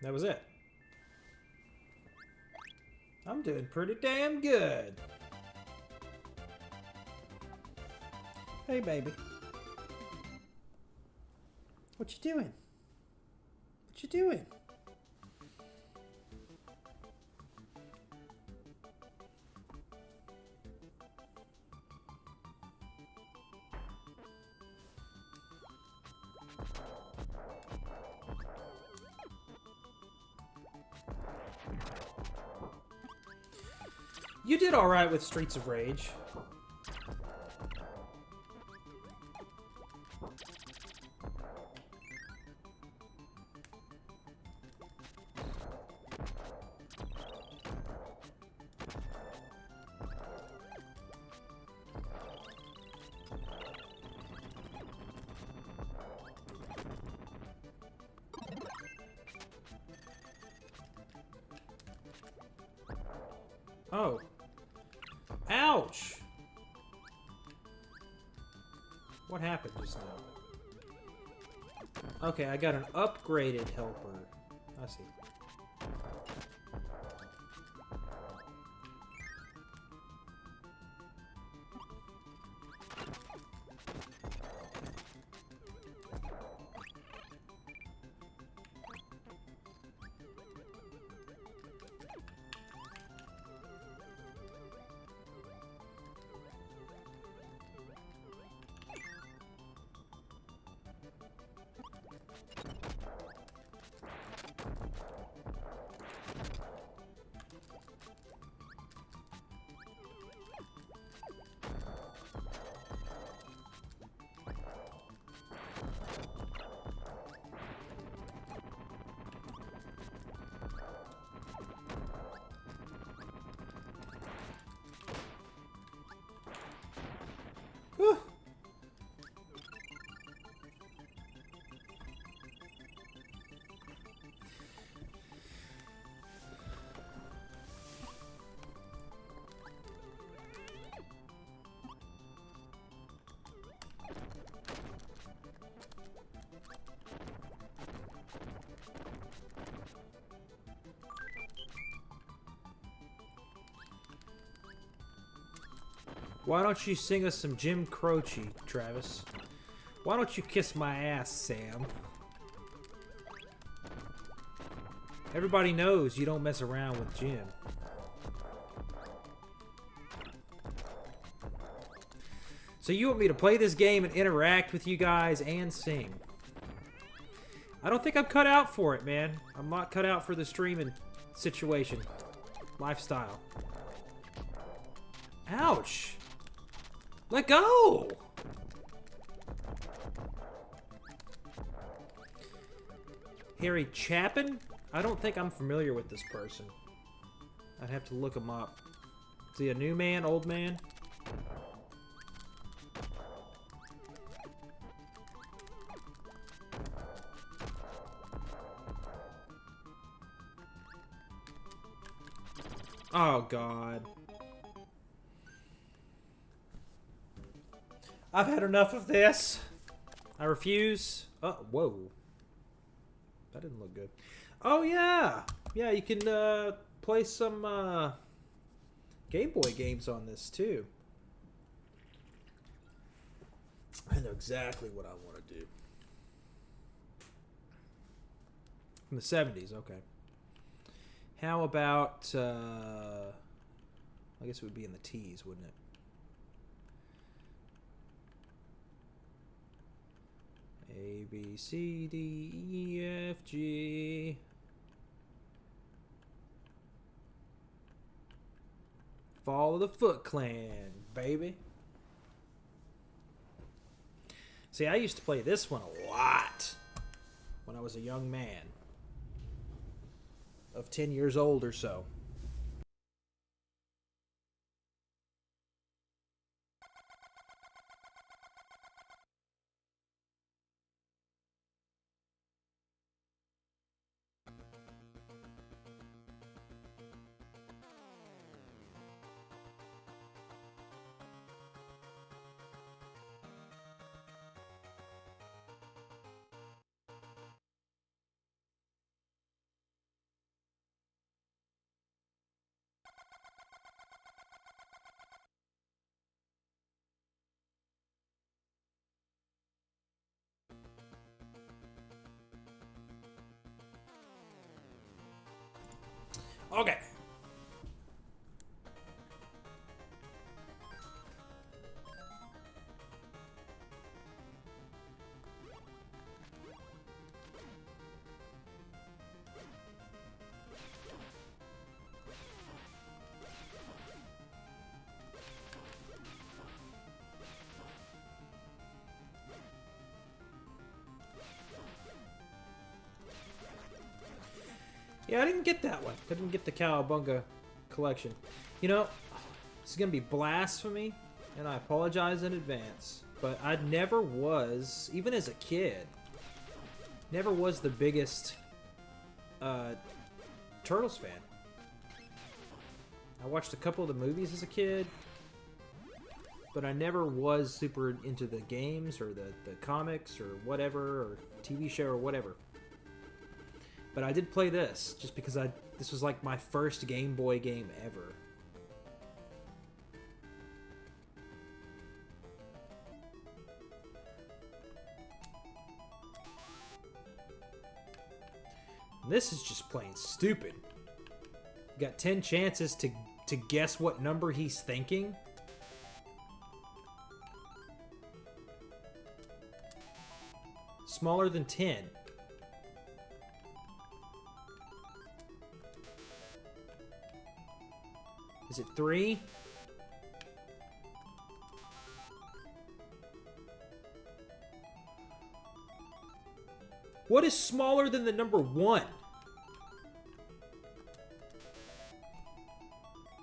That was it. I'm doing pretty damn good. Hey, baby. What you doing? What you doing? You did alright with Streets of Rage. Oh. Ouch! What happened just now? Okay, I got an upgraded helper. I see. Whew. Why don't you sing us some Jim Croce, Travis? Why don't you kiss my ass, Sam? Everybody knows you don't mess around with Jim. So you want me to play this game and interact with you guys and sing? I don't think I'm cut out for it, man. I'm not cut out for the streaming situation. Lifestyle. Ouch! Let go! Harry Chapin? I don't think I'm familiar with this person. I'd have to look him up. Is he a new man, old man? Oh, God. I've had enough of this. I refuse. Oh, whoa. That didn't look good. Oh, yeah. Yeah, you can play some Game Boy games on this, too. I know exactly what I want to do. From the 70s, okay. How about, I guess it would be in the T's, wouldn't it? A, B, C, D, E, F, G. Fall of the Foot Clan, baby. See, I used to play this one a lot when I was a young man of 10 years old or so. Okay. Yeah, I didn't get that one. I didn't get the Cowabunga collection. You know, it's going to be blasphemy, and I apologize in advance. But I never was, even as a kid, never was the biggest Turtles fan. I watched a couple of the movies as a kid, but I never was super into the games or the comics or whatever, or TV show or whatever. But I did play this, just because this was like my first Game Boy game ever. And this is just plain stupid. You got 10 chances to guess what number he's thinking. Smaller than 10. Is it 3? What is smaller than the number 1?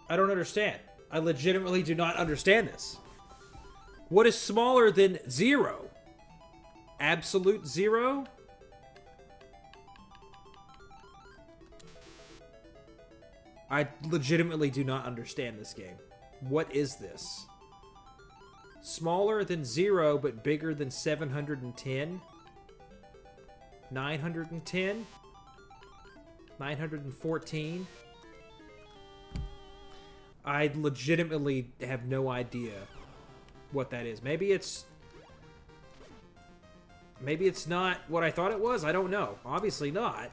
I don't understand. I legitimately do not understand this. What is smaller than 0? Absolute 0? I legitimately do not understand this game. What is this? Smaller than 0, but bigger than 710? 910? 914? I legitimately have no idea what that is. Maybe it's not what I thought it was. I don't know. Obviously not.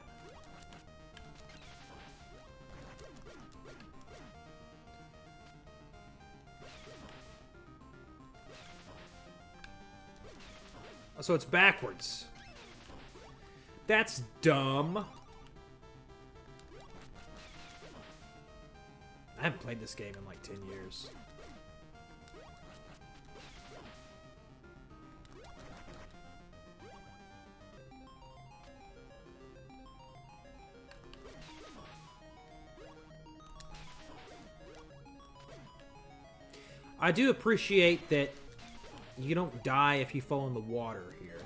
So it's backwards. That's dumb. I haven't played this game in like 10 years. I do appreciate that you don't die if you fall in the water here.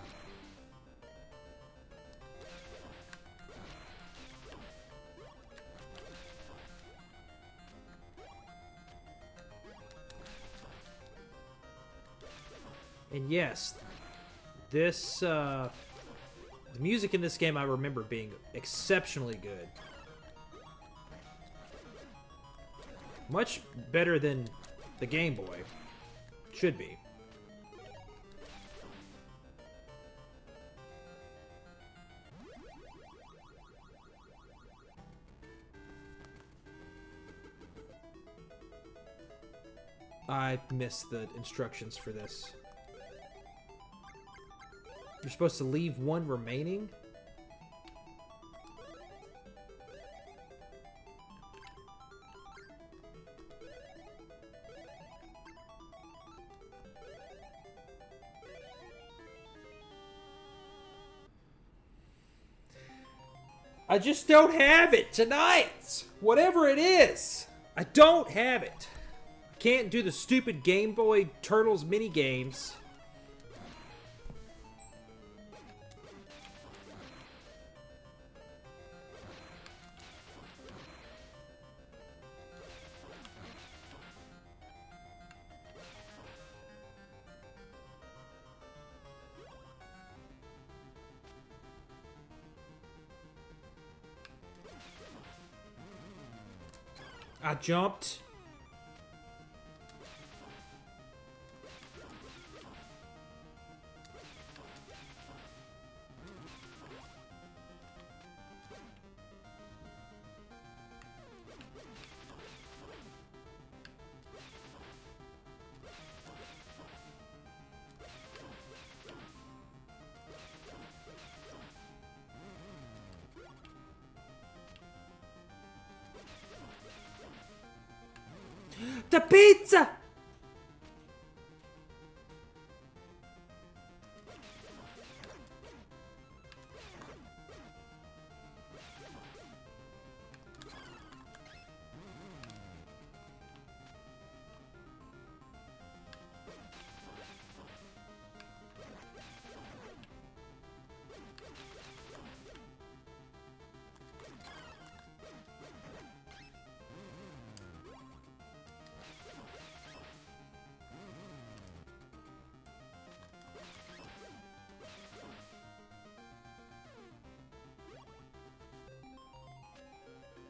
And yes, this, the music in this game I remember being exceptionally good. Much better than the Game Boy. Should be. I missed the instructions for this. You're supposed to leave one remaining? I just don't have it tonight! Whatever it is! I don't have it! I can't do the stupid Game Boy Turtles mini-games. I jumped. The pizza!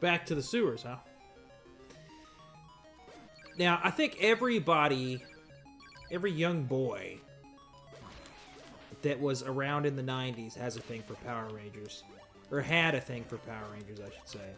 Back to the sewers, huh? Now, I think everybody, every young boy that was around in the 90s has a thing for Power Rangers. Or had a thing for Power Rangers, I should say.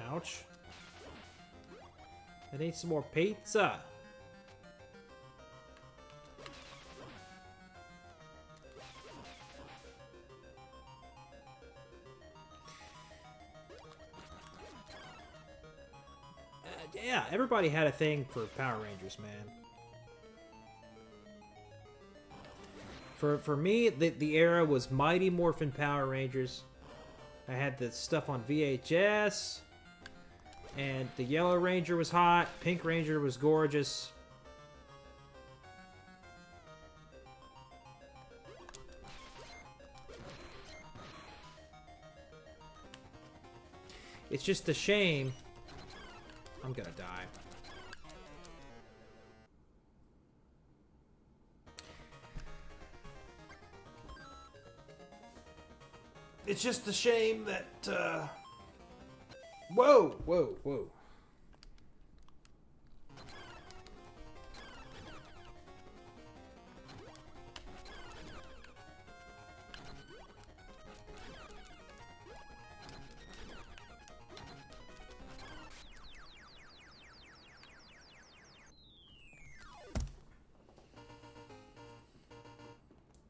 Ouch. I need some more pizza. Yeah, everybody had a thing for Power Rangers, man. For me, the era was Mighty Morphin Power Rangers. I had the stuff on VHS. And the Yellow Ranger was hot. Pink Ranger was gorgeous. It's just a shame. I'm gonna die. It's just a shame that, Whoa, whoa, whoa.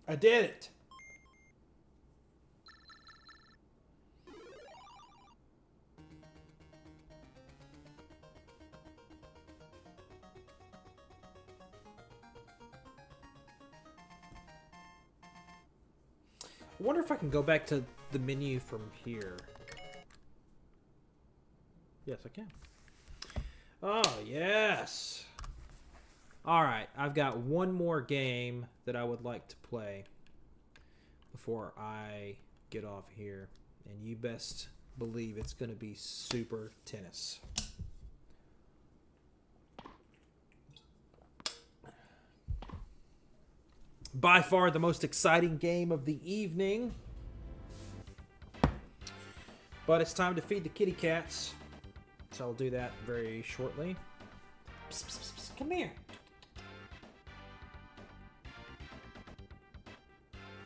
I did it. I wonder if I can go back to the menu from here. Yes, I can. Oh, yes. Alright, I've got one more game that I would like to play before I get off here. And you best believe it's going to be Super Tennis. By far the most exciting game of the evening. But it's time to feed the kitty cats. So I'll do that very shortly. Psst, psst, psst, psst. Come here.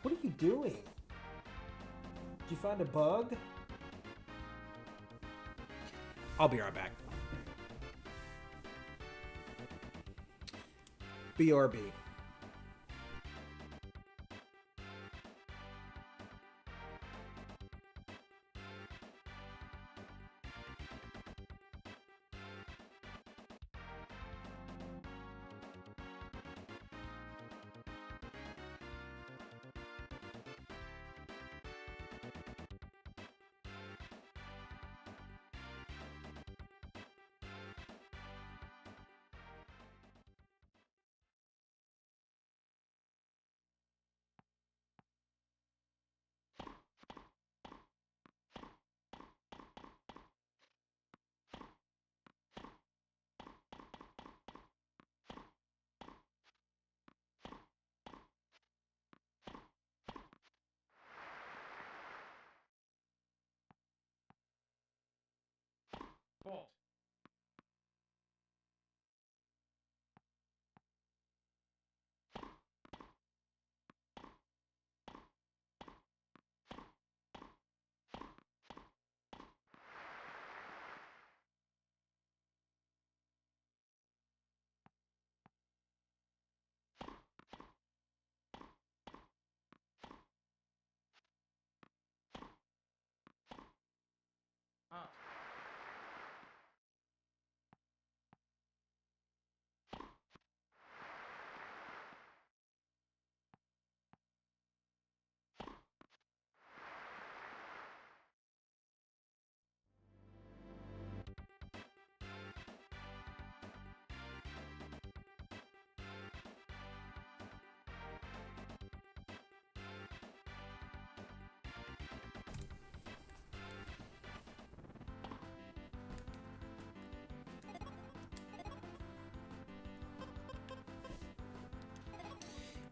What are you doing? Did you find a bug? I'll be right back. BRB.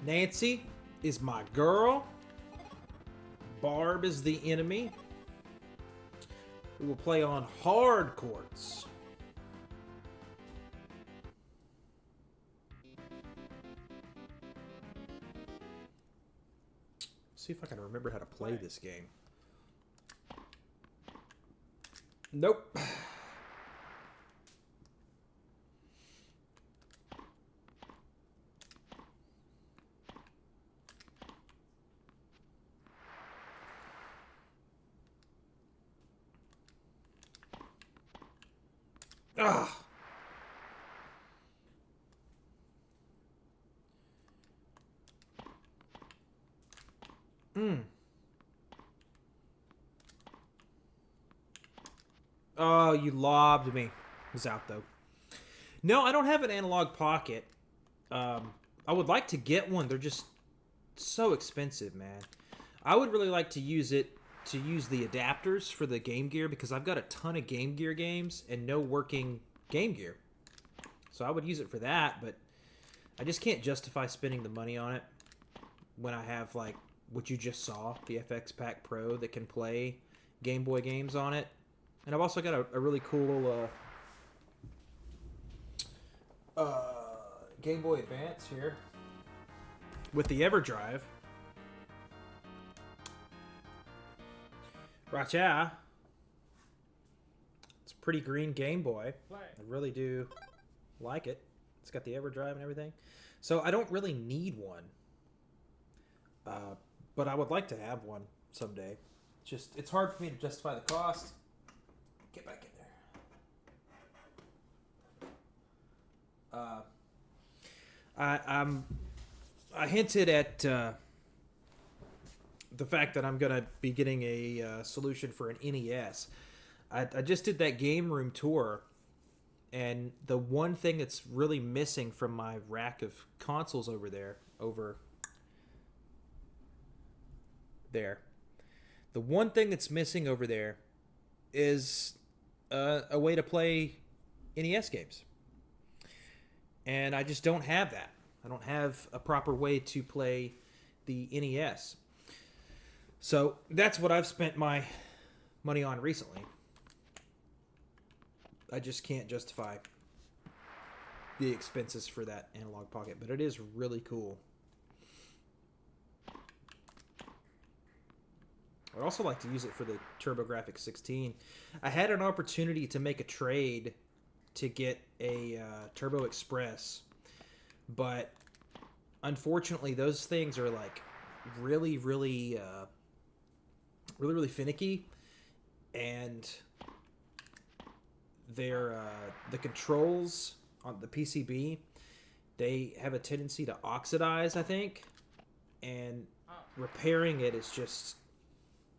Nancy is my girl. Barb is the enemy. We will play on hard courts. See if I can remember how to play this game. Nope. Ah. Oh, you lobbed me. It was out, though. No, I don't have an analog pocket. I would like to get one. They're just so expensive, man. I would really like to use it to use the adapters for the Game Gear because I've got a ton of Game Gear games and no working Game Gear. So I would use it for that, but I just can't justify spending the money on it when I have, like, what you just saw, the FX Pack Pro that can play Game Boy games on it. And I've also got a really cool Game Boy Advance here with the EverDrive. Racha. It's a pretty green Game Boy. I really do like it. It's got the EverDrive and everything. So I don't really need one. But I would like to have one someday. It's hard for me to justify the cost. Get back in there. I hinted at the fact that I'm going to be getting a solution for an NES. I just did that game room tour, and the one thing that's really missing from my rack of consoles over there, the one thing that's missing over there is a way to play NES games. And I just don't have that. I don't have a proper way to play the NES. So that's what I've spent my money on recently. I just can't justify the expenses for that analog pocket, but it is really cool. I'd also like to use it for the TurboGrafx 16. I had an opportunity to make a trade to get a Turbo Express, but unfortunately those things are like really finicky, and they're the controls on the PCB, they have a tendency to oxidize, I think, and repairing it is just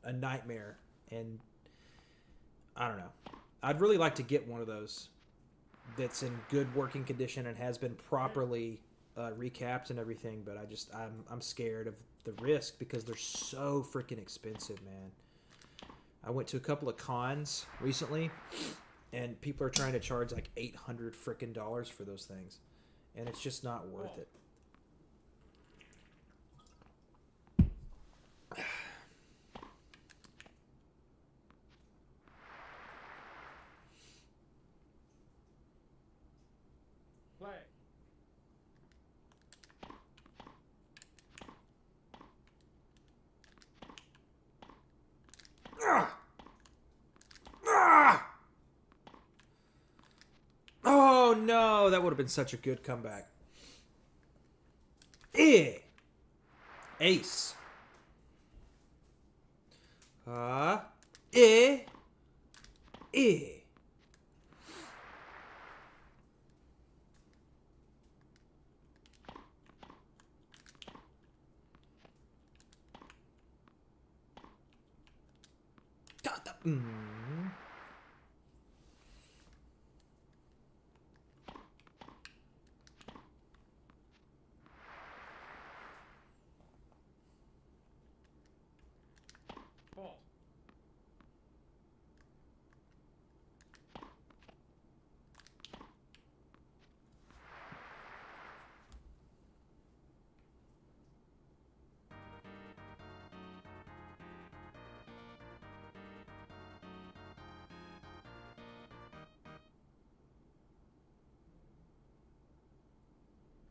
a nightmare. And I don't know, I'd really like to get one of those that's in good working condition and has been properly recapped and everything, but I'm scared of the risk because they're so freaking expensive, man. I went to a couple of cons recently, and people are trying to charge like $800 freaking dollars for those things, and it's just not worth it. Oh no, that would have been such a good comeback. Ace. Eh.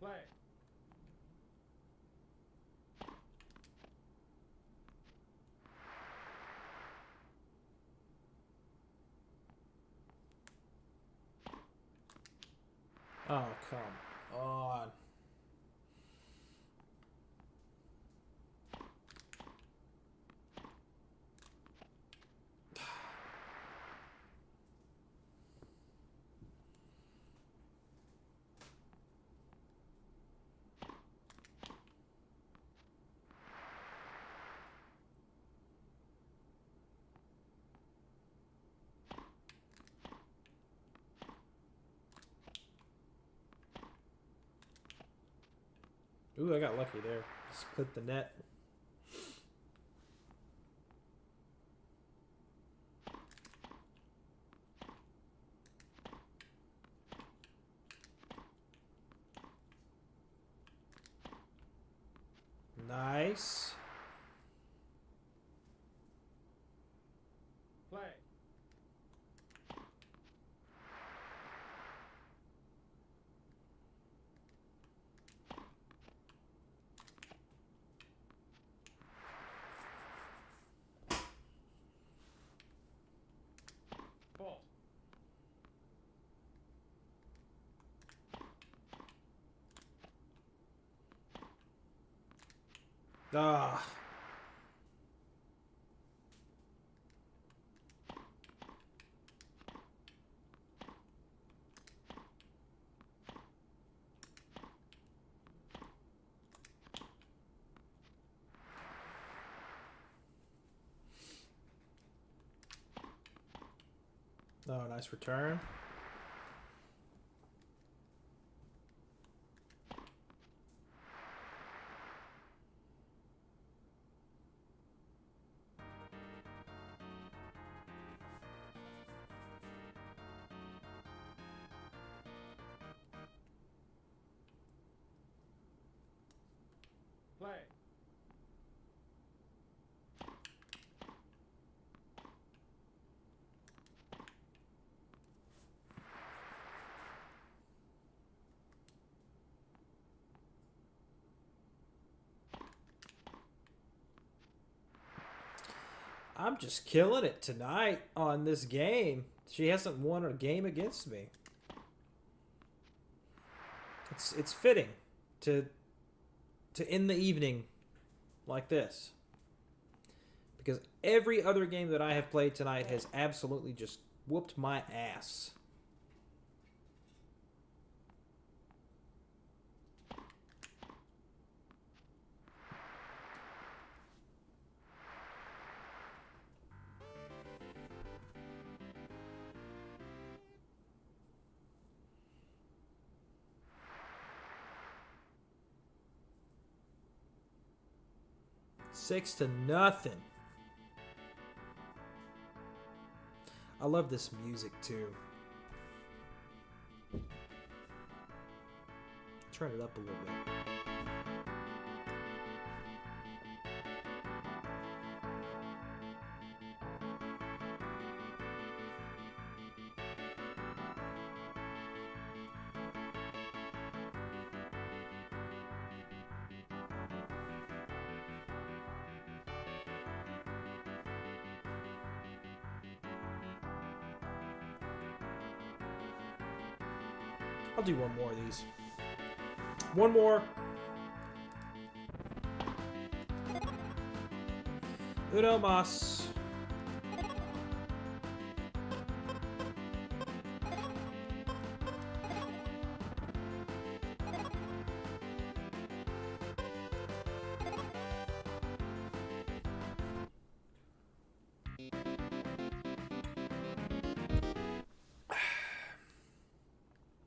Play. Oh, come on. Ooh, I got lucky there. Just clipped the net. Nice. Play. Ball. Ah. Oh, nice return. Play. I'm just killing it tonight on this game. She hasn't won a game against me. It's fitting to end the evening like this. Because every other game that I have played tonight has absolutely just whooped my ass. Six to nothing. I love this music too. Turn it up a little bit. I'll do one more of these. One more. Uno mas.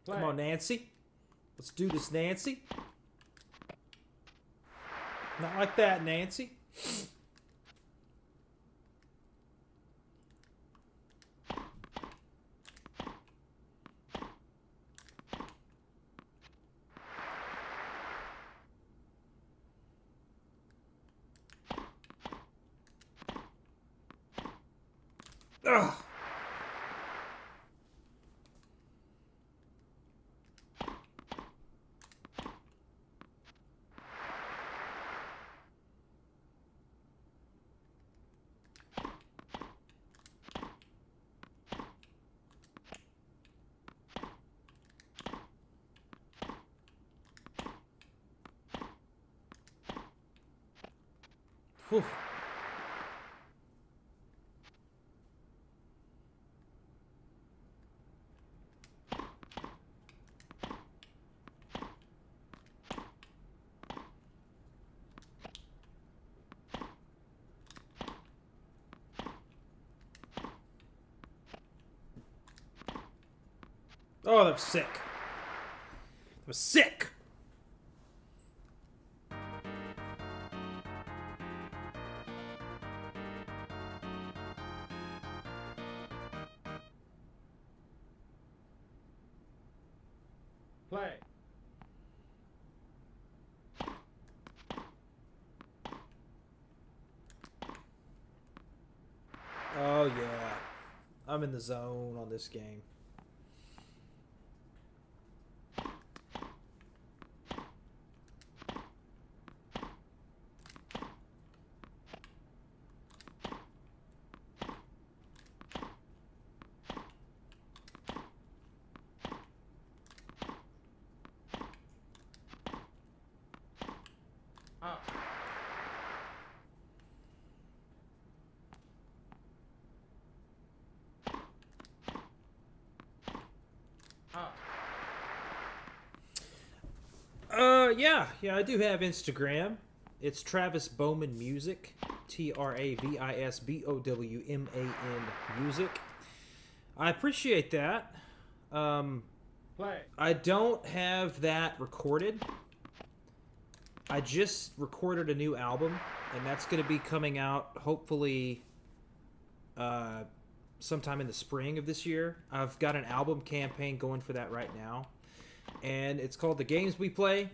Play. Come on, Nancy. Let's do this, Nancy. Not like that, Nancy. Ugh. Whew. Oh, that was sick. That was sick. Play. Oh, yeah. I'm in the zone on this game. Up. Up. Yeah, I do have Instagram. It's Travis Bowman Music, TravisBowman Music. I appreciate that. Play. I don't have that recorded. I just recorded a new album, and that's going to be coming out hopefully sometime in the spring of this year. I've got an album campaign going for that right now, and it's called The Games We Play.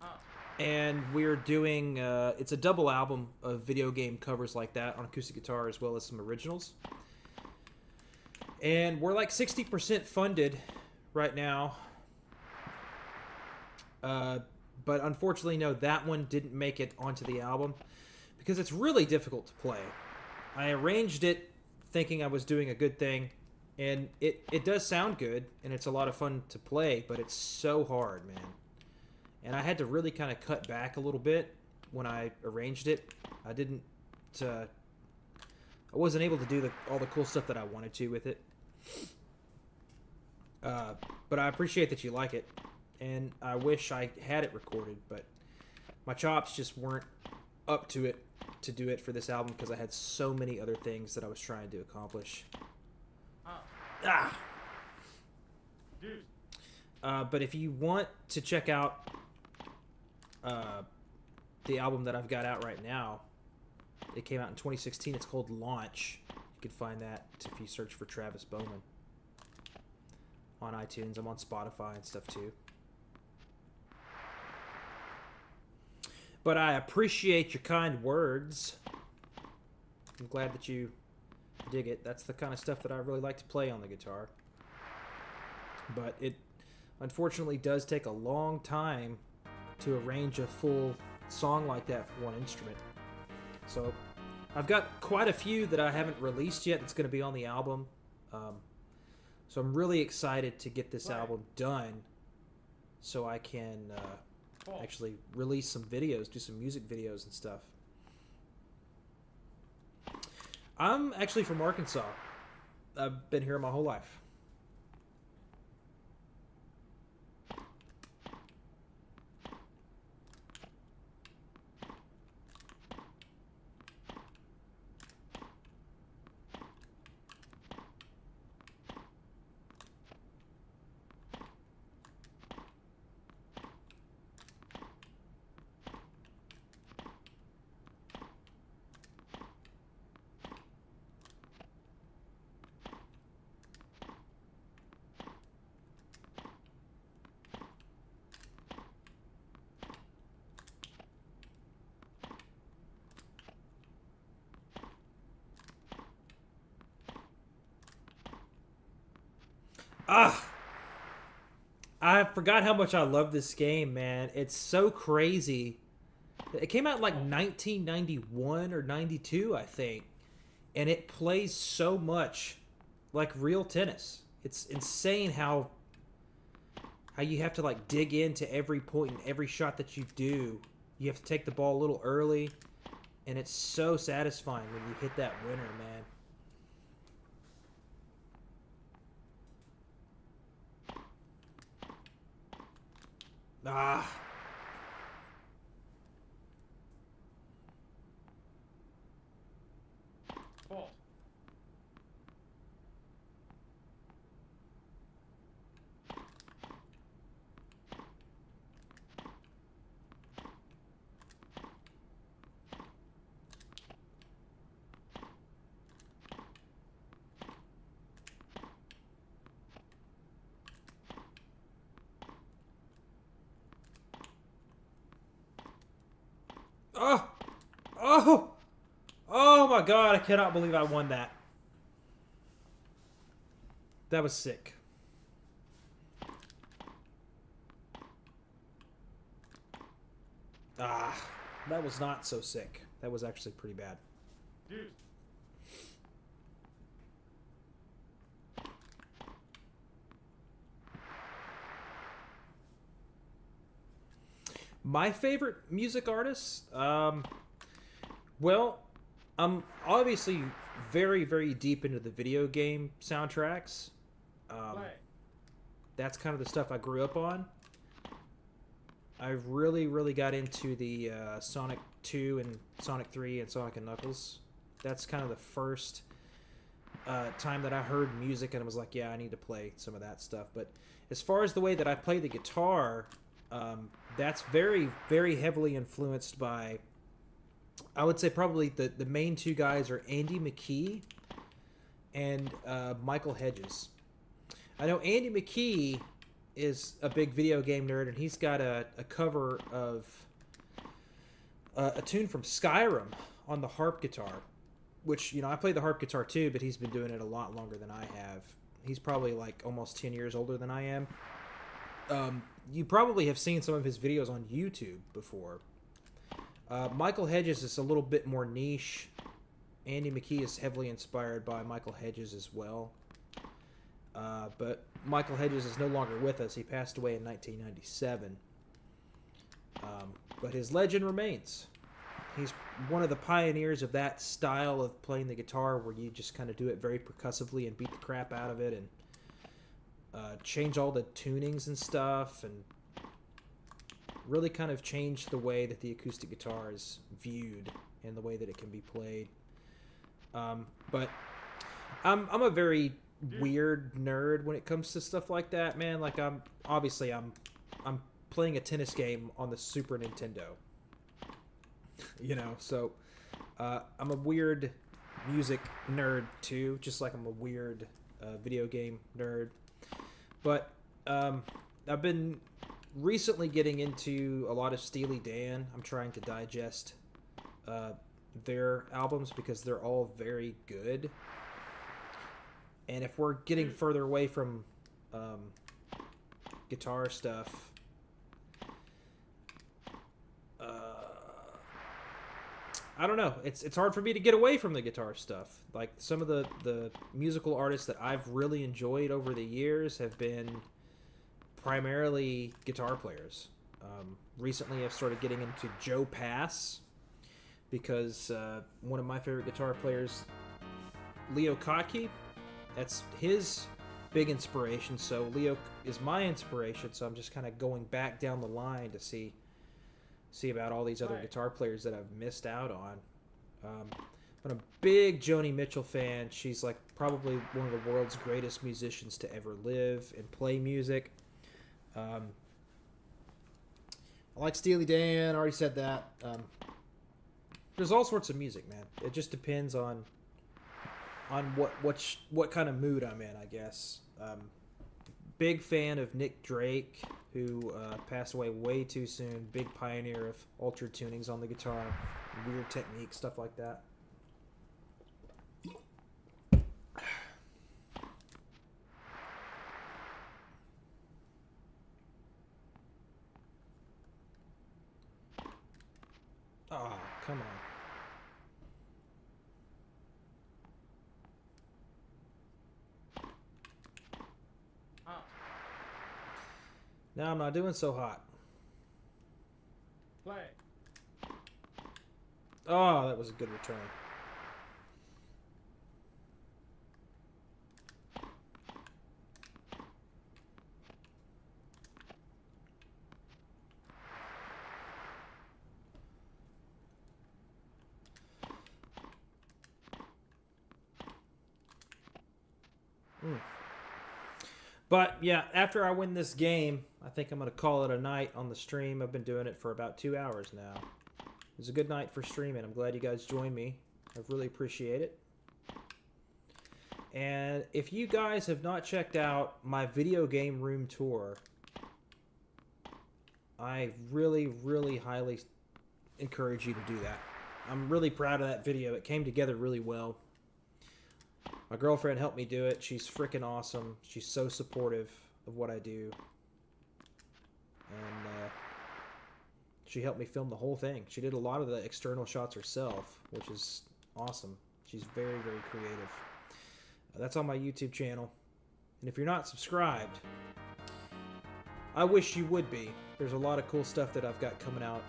Up. And we're doing, it's a double album of video game covers like that on acoustic guitar as well as some originals. And we're like 60% funded right now. But unfortunately, no, that one didn't make it onto the album because it's really difficult to play. I arranged it thinking I was doing a good thing, and it does sound good, and it's a lot of fun to play, but it's so hard, man. And I had to really kind of cut back a little bit when I arranged it. I wasn't able to do all the cool stuff that I wanted to with it. But I appreciate that you like it, and I wish I had it recorded, but my chops just weren't up to it to do it for this album because I had so many other things that I was trying to accomplish. Up. Ah! Deuce. But if you want to check out the album that I've got out right now, it came out in 2016. It's called Launch. You can find that if you search for Travis Bowman on iTunes. I'm on Spotify and stuff too. But I appreciate your kind words. I'm glad that you dig it. That's the kind of stuff that I really like to play on the guitar. But it unfortunately does take a long time to arrange a full song like that for one instrument. So I've got quite a few that I haven't released yet that's going to be on the album. So I'm really excited to get this album done so I can actually release some videos, do some music videos and stuff. I'm actually from Arkansas. I've been here my whole life. Ah, I forgot how much I love this game, man. It's so crazy. It came out in like 1991 or 92, I think. And it plays so much like real tennis. It's insane how you have to like dig into every point and every shot that you do You have to take the ball a little early, and it's so satisfying when you hit that winner, man. Ah. Ball. Oh! Oh! Oh my god, I cannot believe I won that. That was sick. Ah, that was not so sick. That was actually pretty bad. Deuce. My favorite music artists, well, I'm obviously very, very deep into the video game soundtracks. Play. That's kind of the stuff I grew up on. I really, really got into the Sonic 2 and Sonic 3 and Sonic and Knuckles. That's kind of the first time that I heard music and I was like, yeah, I need to play some of that stuff. But as far as the way that I play the guitar, that's very, very heavily influenced by, I would say probably the main two guys are Andy McKee and Michael Hedges. I know Andy McKee is a big video game nerd, and he's got a cover of a tune from Skyrim on the harp guitar, which, you know, I play the harp guitar too, but he's been doing it a lot longer than I have. He's probably like almost 10 years older than I am. You probably have seen some of his videos on YouTube before. Michael Hedges is a little bit more niche. Andy McKee is heavily inspired by Michael Hedges as well. But Michael Hedges is no longer with us. He passed away in 1997. But his legend remains. He's one of the pioneers of that style of playing the guitar where you just kind of do it very percussively and beat the crap out of it and change all the tunings and stuff and really kind of change the way that the acoustic guitar is viewed and the way that it can be played. But I'm a very weird nerd when it comes to stuff like that, man. Like I'm playing a tennis game on the Super Nintendo. You know, so I'm a weird music nerd too, just like I'm a weird video game nerd. But I've been recently getting into a lot of Steely Dan. I'm trying to digest their albums because they're all very good. And if we're getting further away from guitar stuff, I don't know. It's hard for me to get away from the guitar stuff. Like some of the musical artists that I've really enjoyed over the years have been primarily guitar players. Recently, I've started getting into Joe Pass because one of my favorite guitar players, Leo Kottke, that's his big inspiration. So Leo is my inspiration. So I'm just kind of going back down the line to see about all these other guitar players that I've missed out on. But I'm a big Joni Mitchell fan. She's like probably one of the world's greatest musicians to ever live and play music. I like Steely Dan. I already said that. There's all sorts of music, man. It just depends on what kind of mood I'm in, I guess. Big fan of Nick Drake, who passed away way too soon. Big pioneer of ultra tunings on the guitar, weird techniques, stuff like that. Oh, come on. Now I'm not doing so hot. Play. Oh, that was a good return. But yeah, after I win this game, I think I'm going to call it a night on the stream. I've been doing it for about 2 hours now. It was a good night for streaming. I'm glad you guys joined me. I really appreciate it. And if you guys have not checked out my video game room tour, I really, really highly encourage you to do that. I'm really proud of that video. It came together really well. My girlfriend helped me do it. She's freaking awesome. She's so supportive of what I do. And she helped me film the whole thing. She did a lot of the external shots herself, which is awesome. She's very, very creative. That's on my YouTube channel. And if you're not subscribed, I wish you would be. There's a lot of cool stuff that I've got coming out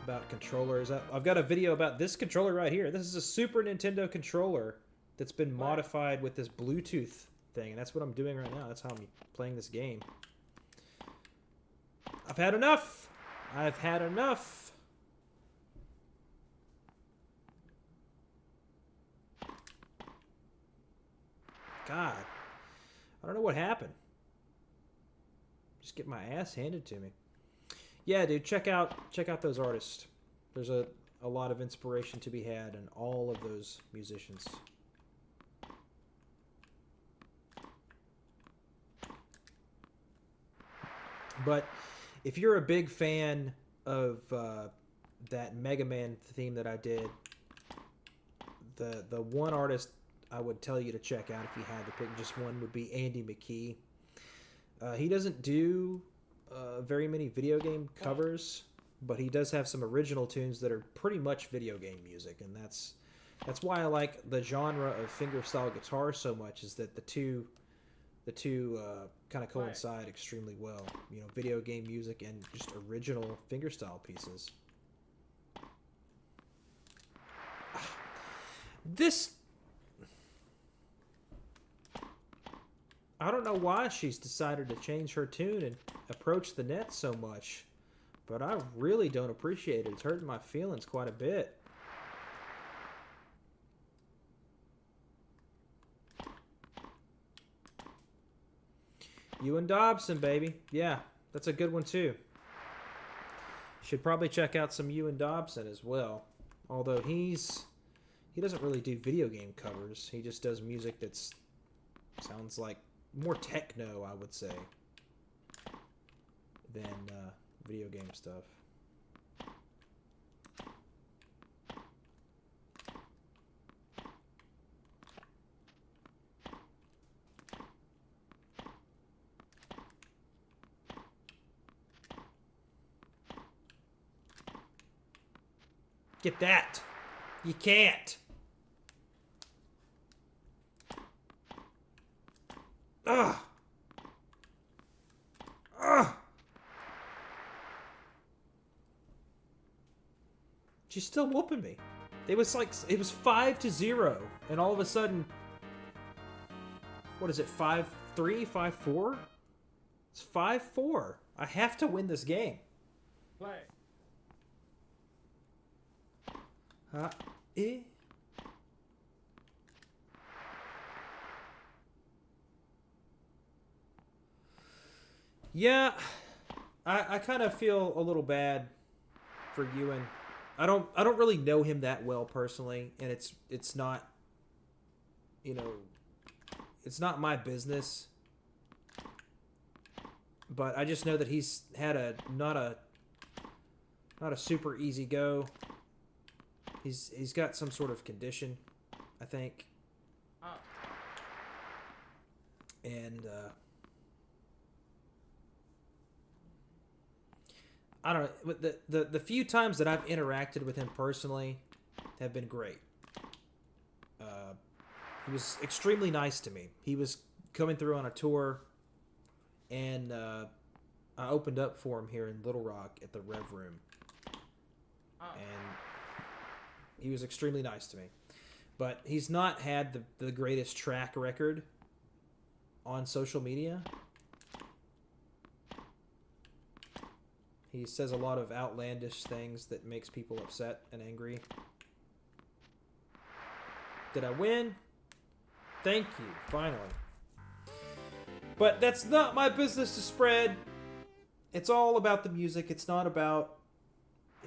about controllers. I've got a video about this controller right here. This is a Super Nintendo controller that's been modified with this Bluetooth thing, and that's what I'm doing right now. That's how I'm playing this game. I've had enough. I've had enough. God, I don't know what happened. Just get my ass handed to me. Yeah, dude, check out those artists. There's a lot of inspiration to be had in all of those musicians. But if you're a big fan of that Mega Man theme that I did, the one artist I would tell you to check out if you had to pick just one would be Andy McKee. He doesn't do very many video game covers, but he does have some original tunes that are pretty much video game music, and that's why I like the genre of fingerstyle guitar so much. Is that the two kind of coincide extremely well. You know, video game music and just original fingerstyle pieces. This, I don't know why she's decided to change her tune and approach the net so much, but I really don't appreciate it. It's hurting my feelings quite a bit. Ewan Dobson, baby. Yeah, that's a good one too. Should probably check out some Ewan Dobson as well. Although he doesn't really do video game covers. He just does music that's sounds like more techno, I would say, than video game stuff. Get that. You can't. Ugh. Ugh. She's still whooping me. It was 5-0, and all of a sudden, what is it? 5-3, 5-4? It's 5-4. I have to win this game. Play. Yeah, I kind of feel a little bad for Ewan. I don't really know him that well personally, and it's not, you know, it's not my business. But I just know that he's had not a super easy go. He's got some sort of condition, I think. And I don't know. The few times that I've interacted with him personally have been great. He was extremely nice to me. He was coming through on a tour, and I opened up for him here in Little Rock at the Rev Room. And He was extremely nice to me. But he's not had the greatest track record on social media. He says a lot of outlandish things that makes people upset and angry. Did I win? Thank you, finally. But that's not my business to spread. It's all about the music. It's not about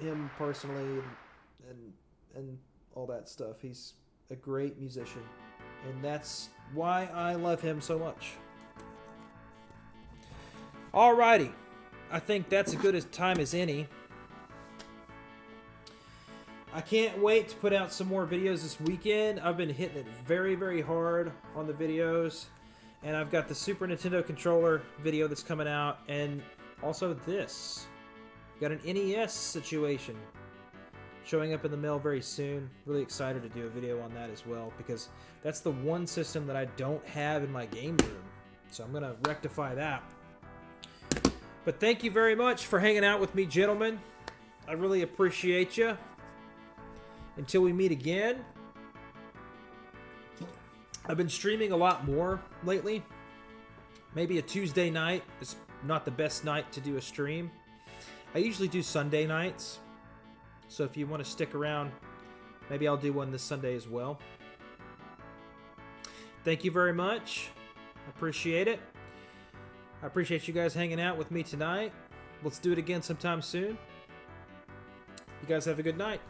him personally and all that stuff. He's a great musician, and that's why I love him so much. Alrighty. I think that's as good a time as any. I can't wait to put out some more videos this weekend. I've been hitting it very, very hard on the videos. And I've got the Super Nintendo controller video that's coming out. And also this. Got an NES situation showing up in the mail very soon. Really excited to do a video on that as well, because that's the one system that I don't have in my game room. So I'm going to rectify that. But thank you very much for hanging out with me, gentlemen. I really appreciate you. Until we meet again. I've been streaming a lot more lately. Maybe a Tuesday night is not the best night to do a stream. I usually do Sunday nights. So if you want to stick around, maybe I'll do one this Sunday as well. Thank you very much. I appreciate it. I appreciate you guys hanging out with me tonight. Let's do it again sometime soon. You guys have a good night.